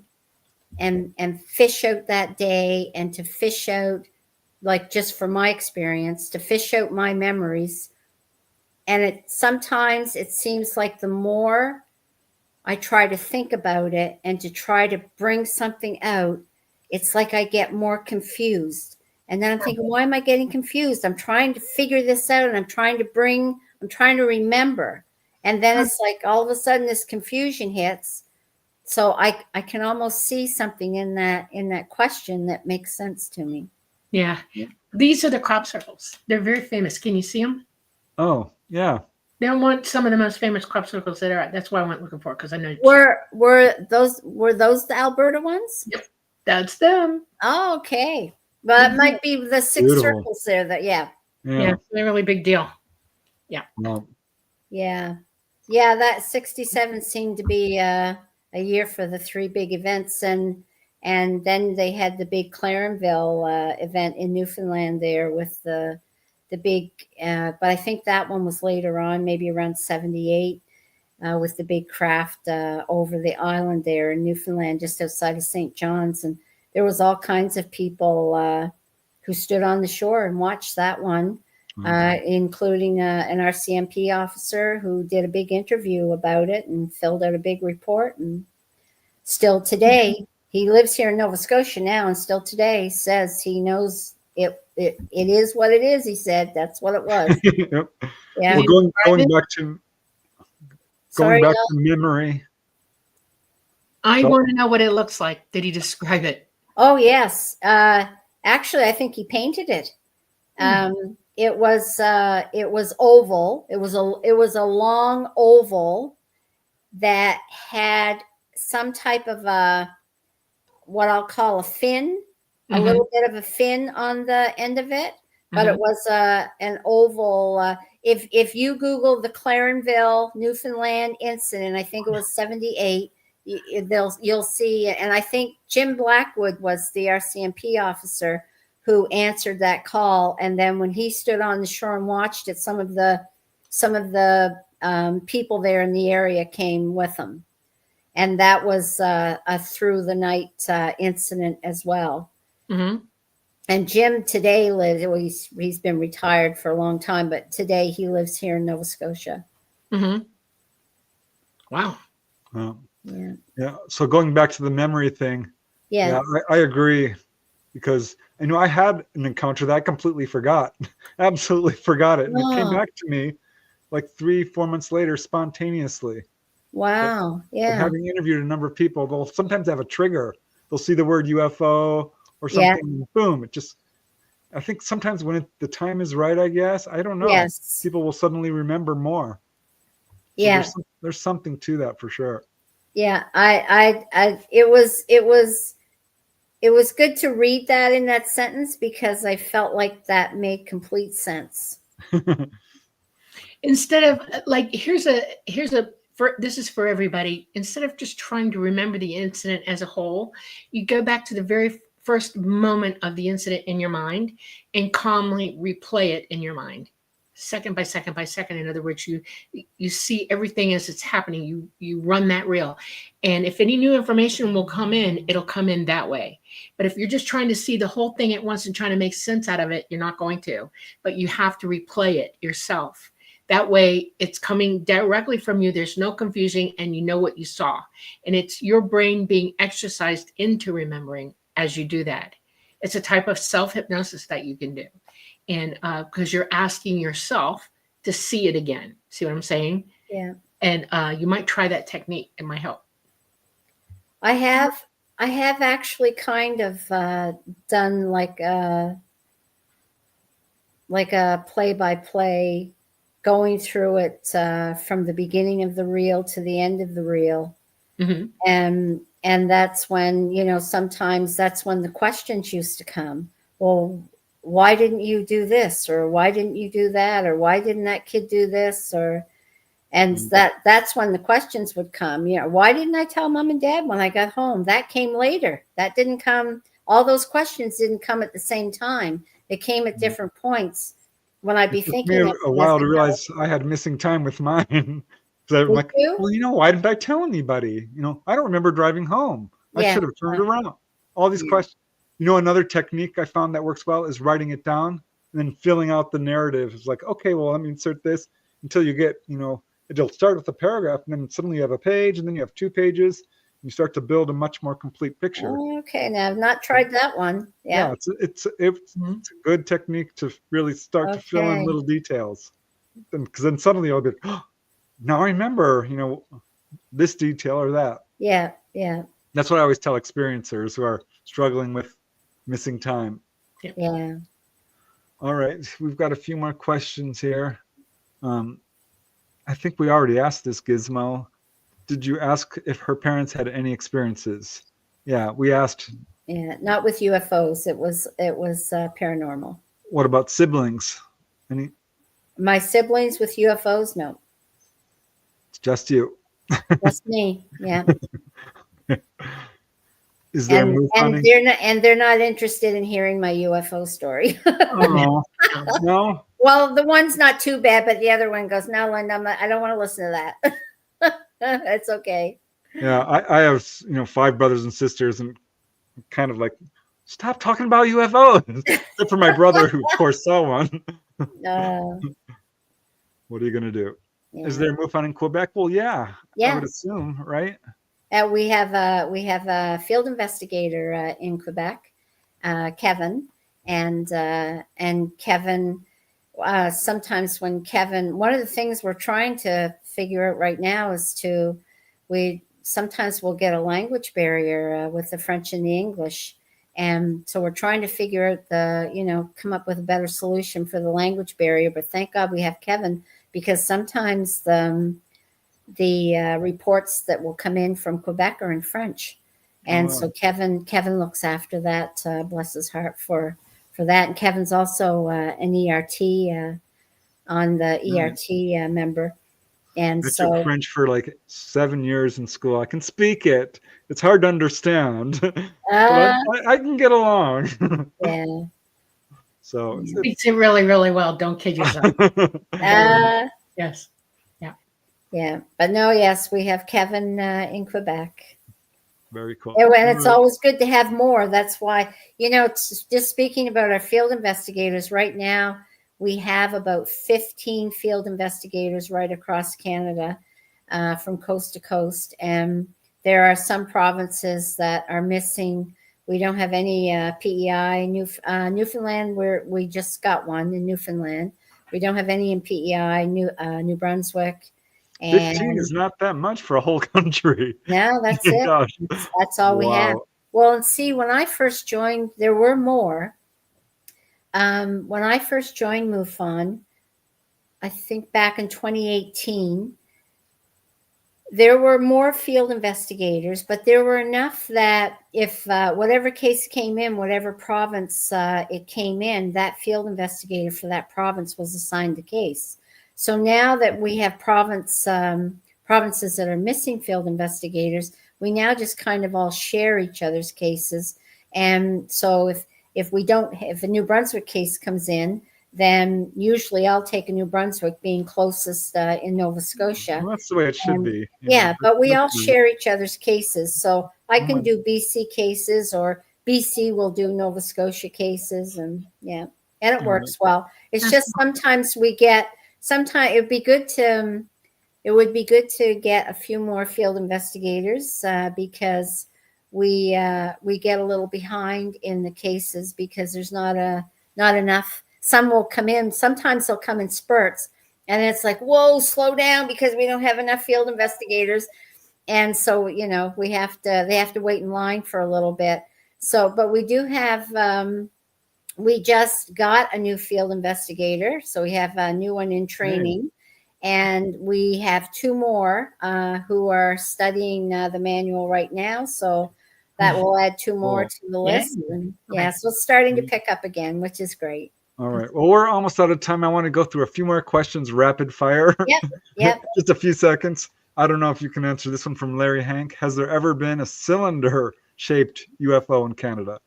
and fish out that day, and to fish out, like, just from my experience, to fish out my memories. And sometimes it seems like the more I try to think about it and to try to bring something out, it's like I get more confused. And then I'm thinking, why am I getting confused? I'm trying to figure this out, and I'm trying to remember. And then it's like all of a sudden this confusion hits. So I can almost see something in that question that makes sense to me. Yeah. These are the crop circles. They're very famous. Can you see them? Oh, yeah. They're some of the most famous crop circles that are at. That's why I went looking for it, because I know. Were those the Alberta ones? Yep, that's them. Oh, okay. Well, it might be the 6 Beautiful. circles there. Yeah. They're a really big deal. Well, Yeah. That 67 seemed to be a year for the 3 big events, and then they had the big Clarenville event in Newfoundland there with the big. But I think that one was later on, maybe around 78, with the big craft over the island there in Newfoundland, just outside of St. John's, and there was all kinds of people who stood on the shore and watched that one. Including an RCMP officer who did a big interview about it and filled out a big report. And still today, he lives here in Nova Scotia now, and still today says he knows it is what it is. He said that's what it was. Yep. Yeah. Well, going back to memory. I want to know what it looks like. Did he describe it? Oh, yes. Actually, I think he painted it. It was oval. It was a long oval that had some type of what I'll call a fin, a little bit of a fin on the end of it. But it was an oval. If you Google the Clarenville, Newfoundland incident, I think it was 78. You'll see, and I think Jim Blackwood was the RCMP officer who answered that call. And then when he stood on the shore and watched it, some of the people there in the area came with him, and that was a through the night incident as well. And Jim today lives. Well, he's been retired for a long time, but today he lives here in Nova Scotia. Wow. Yeah. So going back to the memory thing. Yeah, I agree. Because I know I had an encounter that I completely forgot. Absolutely forgot it. And it came back to me like 3-4 months later spontaneously. Wow. But having interviewed a number of people, they'll sometimes have a trigger. They'll see the word UFO or something, and boom, it just, I think sometimes when the time is right, I guess, I don't know. Yes. People will suddenly remember more. So there's something to that for sure. Yeah. It was good to read that in that sentence, because I felt like that made complete sense. Instead of like, this is for everybody. Instead of just trying to remember the incident as a whole, you go back to the very first moment of the incident in your mind and calmly replay it in your mind, second by second by second. In other words, you see everything as it's happening. You run that reel, and if any new information will come in, it'll come in that way. But if you're just trying to see the whole thing at once and trying to make sense out of it, you're not going to. But you have to replay it yourself. That way, it's coming directly from you. There's no confusion, and you know what you saw. And it's your brain being exercised into remembering as you do that. It's a type of self-hypnosis that you can do. And because you're asking yourself to see it again. See what I'm saying? Yeah. And you might try that technique. It might help. I have actually kind of done like a play-by-play, going through it from the beginning of the reel to the end of the reel. And that's when, sometimes that's when the questions used to come. Well, why didn't you do this, or why didn't you do that, or why didn't that kid do this, or and that's when the questions would come. Why didn't I tell mom and dad when I got home? That came later. That didn't come. All those questions didn't come at the same time. They came at different points when I'd be thinking. It took me a while to realize I had missing time with mine. So I'm like, well, why didn't I tell anybody? I don't remember driving home. I should have turned around. All these questions. Another technique I found that works well is writing it down and then filling out the narrative. It's like, okay, well, let me insert this until you get, it'll start with a paragraph, and then suddenly you have a page, and then you have 2 pages. You start to build a much more complete picture. Okay, now I've not tried that one. Yeah, it's a good technique to really start to fill in little details, because then suddenly you'll be, oh, now I remember, this detail or that. Yeah. That's what I always tell experiencers who are struggling with missing time. Yeah. All right, we've got a few more questions here. I think we already asked this, Gizmo. Did you ask if her parents had any experiences? Yeah, we asked. Yeah, not with UFOs. It was paranormal. What about siblings? Any? My siblings with UFOs? No. It's just you. Just me. Yeah. Is there and they're not interested in hearing my UFO story. Oh, no. Well, the one's not too bad, but the other one goes, "No, Linda, I don't want to listen to that." It's okay. Yeah, I have 5 brothers and sisters, and kind of like, stop talking about UFOs. Except for my brother, who of course saw one. What are you gonna do? Yeah. Is there a MUFON in Quebec? Well, yeah. I would assume, right? We have a field investigator in Quebec, Kevin, and Kevin. Sometimes when Kevin, one of the things we're trying to figure out right now is we sometimes we'll get a language barrier with the French and the English, and so we're trying to figure out come up with a better solution for the language barrier. But thank God we have Kevin, because sometimes the reports that will come in from Quebec are in French, and so Kevin looks after that. Bless his heart for that. And Kevin's also an ERT on the ERT member. And I took French for like 7 years in school. I can speak it. It's hard to understand, but I can get along. Yeah. So he speaks it really, really well. Don't kid yourself. Yes. Yeah. But no, yes, we have Kevin in Quebec. Very cool. And it's always good to have more. That's why, just speaking about our field investigators right now, we have about 15 field investigators right across Canada from coast to coast. And there are some provinces that are missing. We don't have any PEI. Newfoundland, we just got one in Newfoundland. We don't have any in PEI, New Brunswick. 15 is not that much for a whole country. No, that's it. Gosh. That's all we have. Well, and see, when I first joined, there were more. When I first joined MUFON, I think back in 2018, there were more field investigators, but there were enough that if whatever case came in, whatever province it came in, that field investigator for that province was assigned the case. So now that we have provinces that are missing field investigators, we now just kind of all share each other's cases. And so if a New Brunswick case comes in, then usually I'll take a New Brunswick, being closest in Nova Scotia. Well, that's the way it should be. Yeah, but we all share each other's cases. So I can do BC cases, or BC will do Nova Scotia cases, and it works well. It's just sometimes it would be good to get a few more field investigators because we get a little behind in the cases because there's not enough. Some will come in. Sometimes they'll come in spurts, and it's like, whoa, slow down, because we don't have enough field investigators, and so they have to wait in line for a little bit. So, but we do have. We just got a new field investigator, so we have a new one in training, and we have 2 more who are studying the manual right now. So that will add 2 more Cool. to the Yeah. list. And so it's starting to pick up again, which is great. All right. Well, we're almost out of time. I want to go through a few more questions, rapid fire. Yep. Just a few seconds. I don't know if you can answer this one from Larry Hank. Has there ever been a cylinder-shaped UFO in Canada?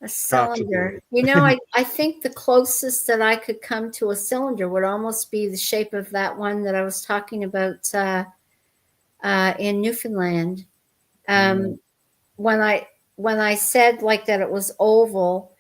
A cylinder. You know, I think the closest that I could come to a cylinder would almost be the shape of that one that I was talking about in Newfoundland. When I said like that it was oval,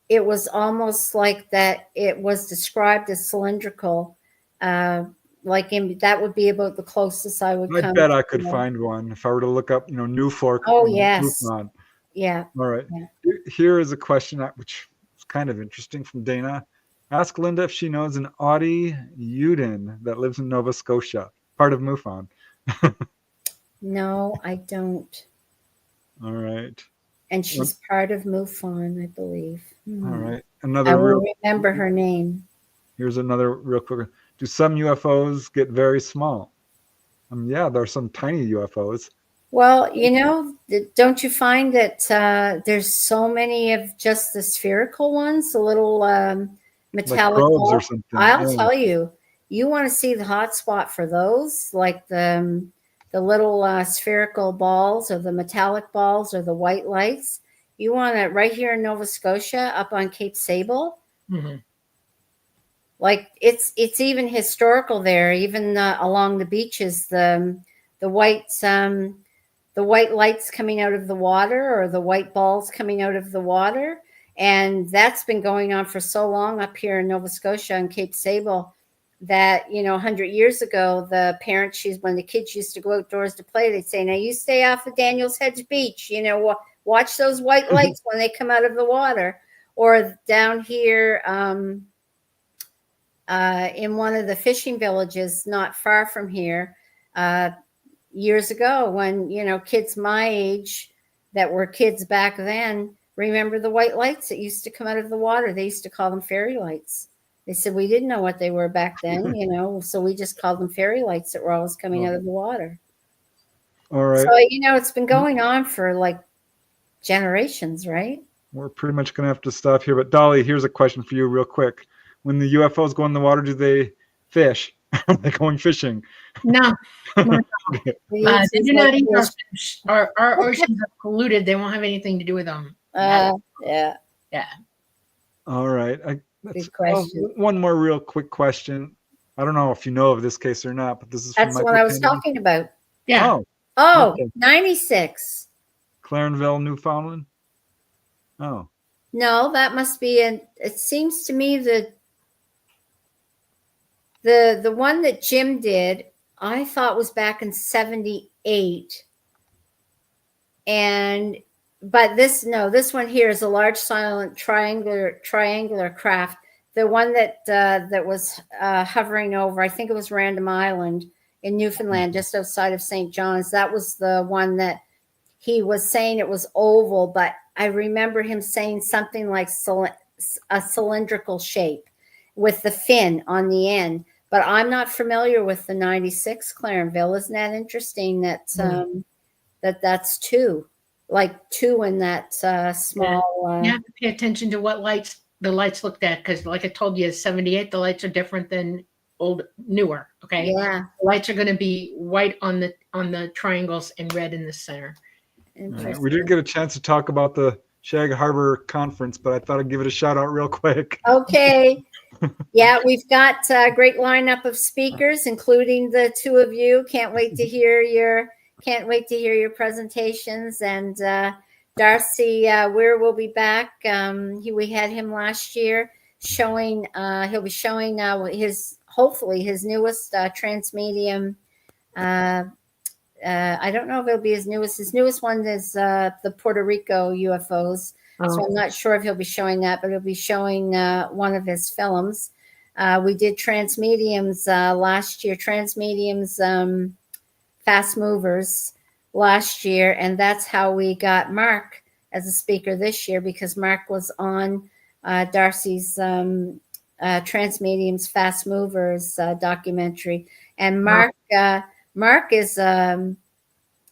it was almost like that it was described as cylindrical. That would be about the closest I would come. I bet I could find one if I were to look up, New Fork. Oh, yes. MUFON. Yeah. All right. Yeah. Here is a question which is kind of interesting from Dana. Ask Linda if she knows an Audie Uden that lives in Nova Scotia, part of MUFON. No, I don't. All right. And she's part of MUFON, I believe. All right. I will remember her name. Here's another real quick. Do some UFOs get very small? Yeah, there are some tiny UFOs. Well, don't you find that there's so many of just the spherical ones, the little metallic like balls? or something. I'll tell you, you want to see the hot spot for those, like the little spherical balls or the metallic balls or the white lights. You want it right here in Nova Scotia, up on Cape Sable. Mm-hmm. Like it's even historical there, even along the beaches, the white lights coming out of the water or the white balls coming out of the water. And that's been going on for so long up here in Nova Scotia and Cape Sable that, 100 years ago, the parents, when the kids used to go outdoors to play, they'd say, now you stay off of Daniels Head Beach, watch those white lights when they come out of the water. Or down here in one of the fishing villages not far from here, years ago when, kids my age that were kids back then, remember the white lights that used to come out of the water. They used to call them fairy lights. They said we didn't know what they were back then, so we just called them fairy lights that were always coming out of the water. All right. So, it's been going on for like generations, right? We're pretty much going to have to stop here. But Dolly, here's a question for you real quick. When the UFOs go in the water, do they fish? Are they going fishing? No. Okay. They do not eat our fish. Our oceans are polluted. They won't have anything to do with them. Yeah. All right. Good question. One more real quick question. I don't know if you know of this case or not, but this is That's what I was talking about. Yeah. Oh, okay. 96. Clarenville, Newfoundland? Oh. No, that must be it seems to me that the one that Jim did, I thought was back in 78. But this one here is a large silent triangular craft. The one that was hovering over, I think it was Random Island in Newfoundland, just outside of St. John's. That was the one that he was saying it was oval, but I remember him saying something like a cylindrical shape with the fin on the end. But I'm not familiar with the 96 Clarenville. Isn't that interesting that that's two in that small. You have to pay attention to what the lights looked at, because like I told you, 78, the lights are different than newer. Okay. Yeah. The lights are going to be white on the triangles and red in the center. Right. We didn't get a chance to talk about the Shag Harbor Conference, but I thought I'd give it a shout out real quick. Okay. Yeah, we've got a great lineup of speakers, including the two of you. Can't wait to hear your presentations. And Darcy Weir will be back. We had him last year showing. He'll be showing hopefully his newest transmedium. I don't know if it'll be his newest. His newest one is the Puerto Rico UFOs. So I'm not sure if he'll be showing that, but he'll be showing one of his films. We did Transmediums last year, Transmediums Fast Movers last year, and that's how we got Mark as a speaker this year, because Mark was on Darcy's Transmediums Fast Movers documentary. And Mark is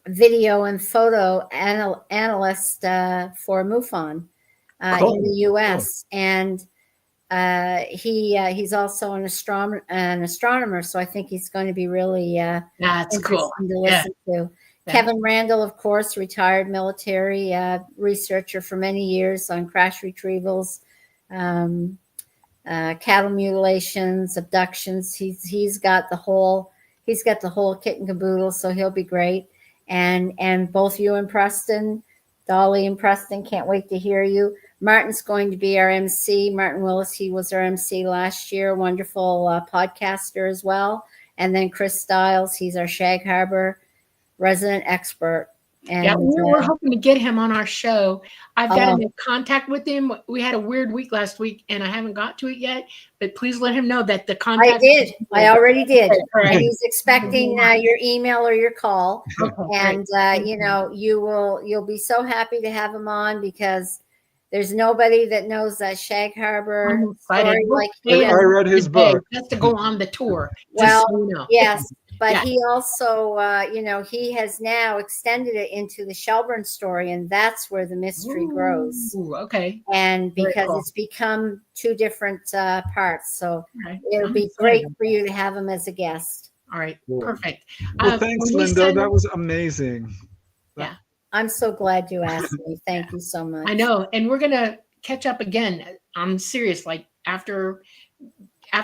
video and photo analyst for MUFON Cool. in the U.S. And he's also an astronomer, so I think he's going to be really That's cool. interesting to listen to. Yeah. Kevin Randall, of course, retired military researcher for many years on crash retrievals, cattle mutilations, abductions. He's got the whole kit and caboodle, so he'll be great. And both you and Preston, Dolly and Preston, can't wait to hear you. Martin's going to be our MC. Martin Willis, he was our MC last year, wonderful podcaster as well. And then Chris Stiles, he's our Shag Harbor resident expert. And yeah, we're hoping to get him on our show. I've got him in contact with him. We had a weird week last week, and I haven't got to it yet. But please let him know that the contact. I did. I already did. Right. And he's expecting your email or your call. Okay, and you know, you'll be so happy to have him on, because there's nobody that knows that Shag Harbor story like him. I read his book. Just to go on the tour. Well, so you know. yes. But Yeah. he also, you know, he has now extended it into the Shelburne story, and that's where the mystery grows. Ooh, okay. And because cool. it's become two different parts, so Right. it'll be great for you to have him as a guest. All right, Cool. perfect. Well, thanks, Linda. That was amazing. Yeah. I'm so glad you asked me. Thank you so much. I know, and we're gonna catch up again. I'm serious. Like after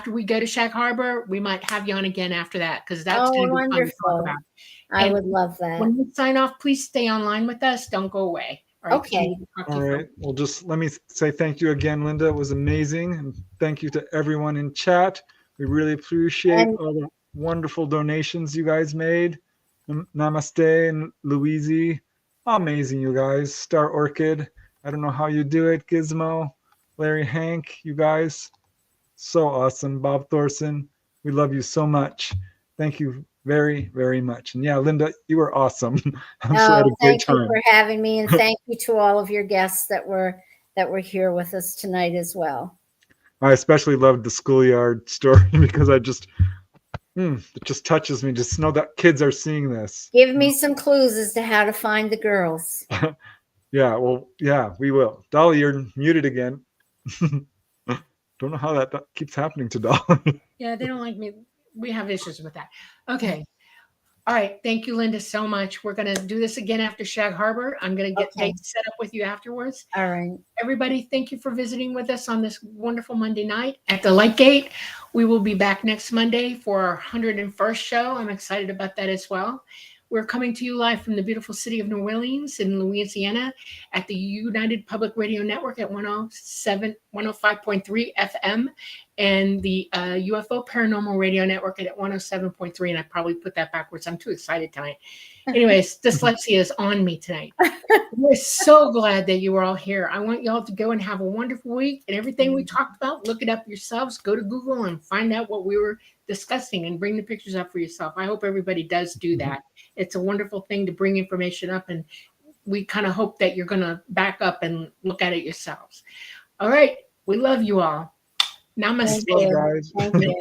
we go to Shag Harbor, we might have you on again after that, because that's going to be fun to talk about. I would love that. When we sign off, please stay online with us. Don't go away. All right? Okay. All right. Well, just let me say thank you again, Linda. It was amazing. And thank you to everyone in chat. We really appreciate all the wonderful donations you guys made. Namaste and Louise. Amazing, you guys. Star Orchid. I don't know how you do it. Gizmo, Larry Hank, you guys. So awesome. Bob Thorson, we love you so much. Thank you very, very much. And yeah, Linda, you were awesome. I'm sure I had a great time. Thank you for having me, and thank you to all of your guests that were here with us tonight as well. I especially loved the schoolyard story, because it just touches me just to know that kids are seeing this. Give me some clues as to how to find the girls. Yeah, well, yeah, we will. Dolly, you're muted again. Don't know how that keeps happening to Dolly. Yeah, they don't like me. We have issues with that. Okay. All right. Thank you, Linda, so much. We're going to do this again after Shag Harbor. I'm going to get dates set up with you afterwards. All right. Everybody, thank you for visiting with us on this wonderful Monday night at the Light Gate. We will be back next Monday for our 101st show. I'm excited about that as well. We're coming to you live from the beautiful city of New Orleans in Louisiana at the United Public Radio Network at 105.3 FM and the UFO Paranormal Radio Network at 107.3. And I probably put that backwards. I'm too excited tonight. Anyways, dyslexia is on me tonight. We're so glad that you were all here. I want you all to go and have a wonderful week. And everything we talked about, look it up yourselves. Go to Google and find out what we were discussing and bring the pictures up for yourself. I hope everybody does do that. It's a wonderful thing to bring information up, and we kind of hope that you're going to back up and look at it yourselves. All right. We love you all. Namaste. Thank you, guys. Thank you.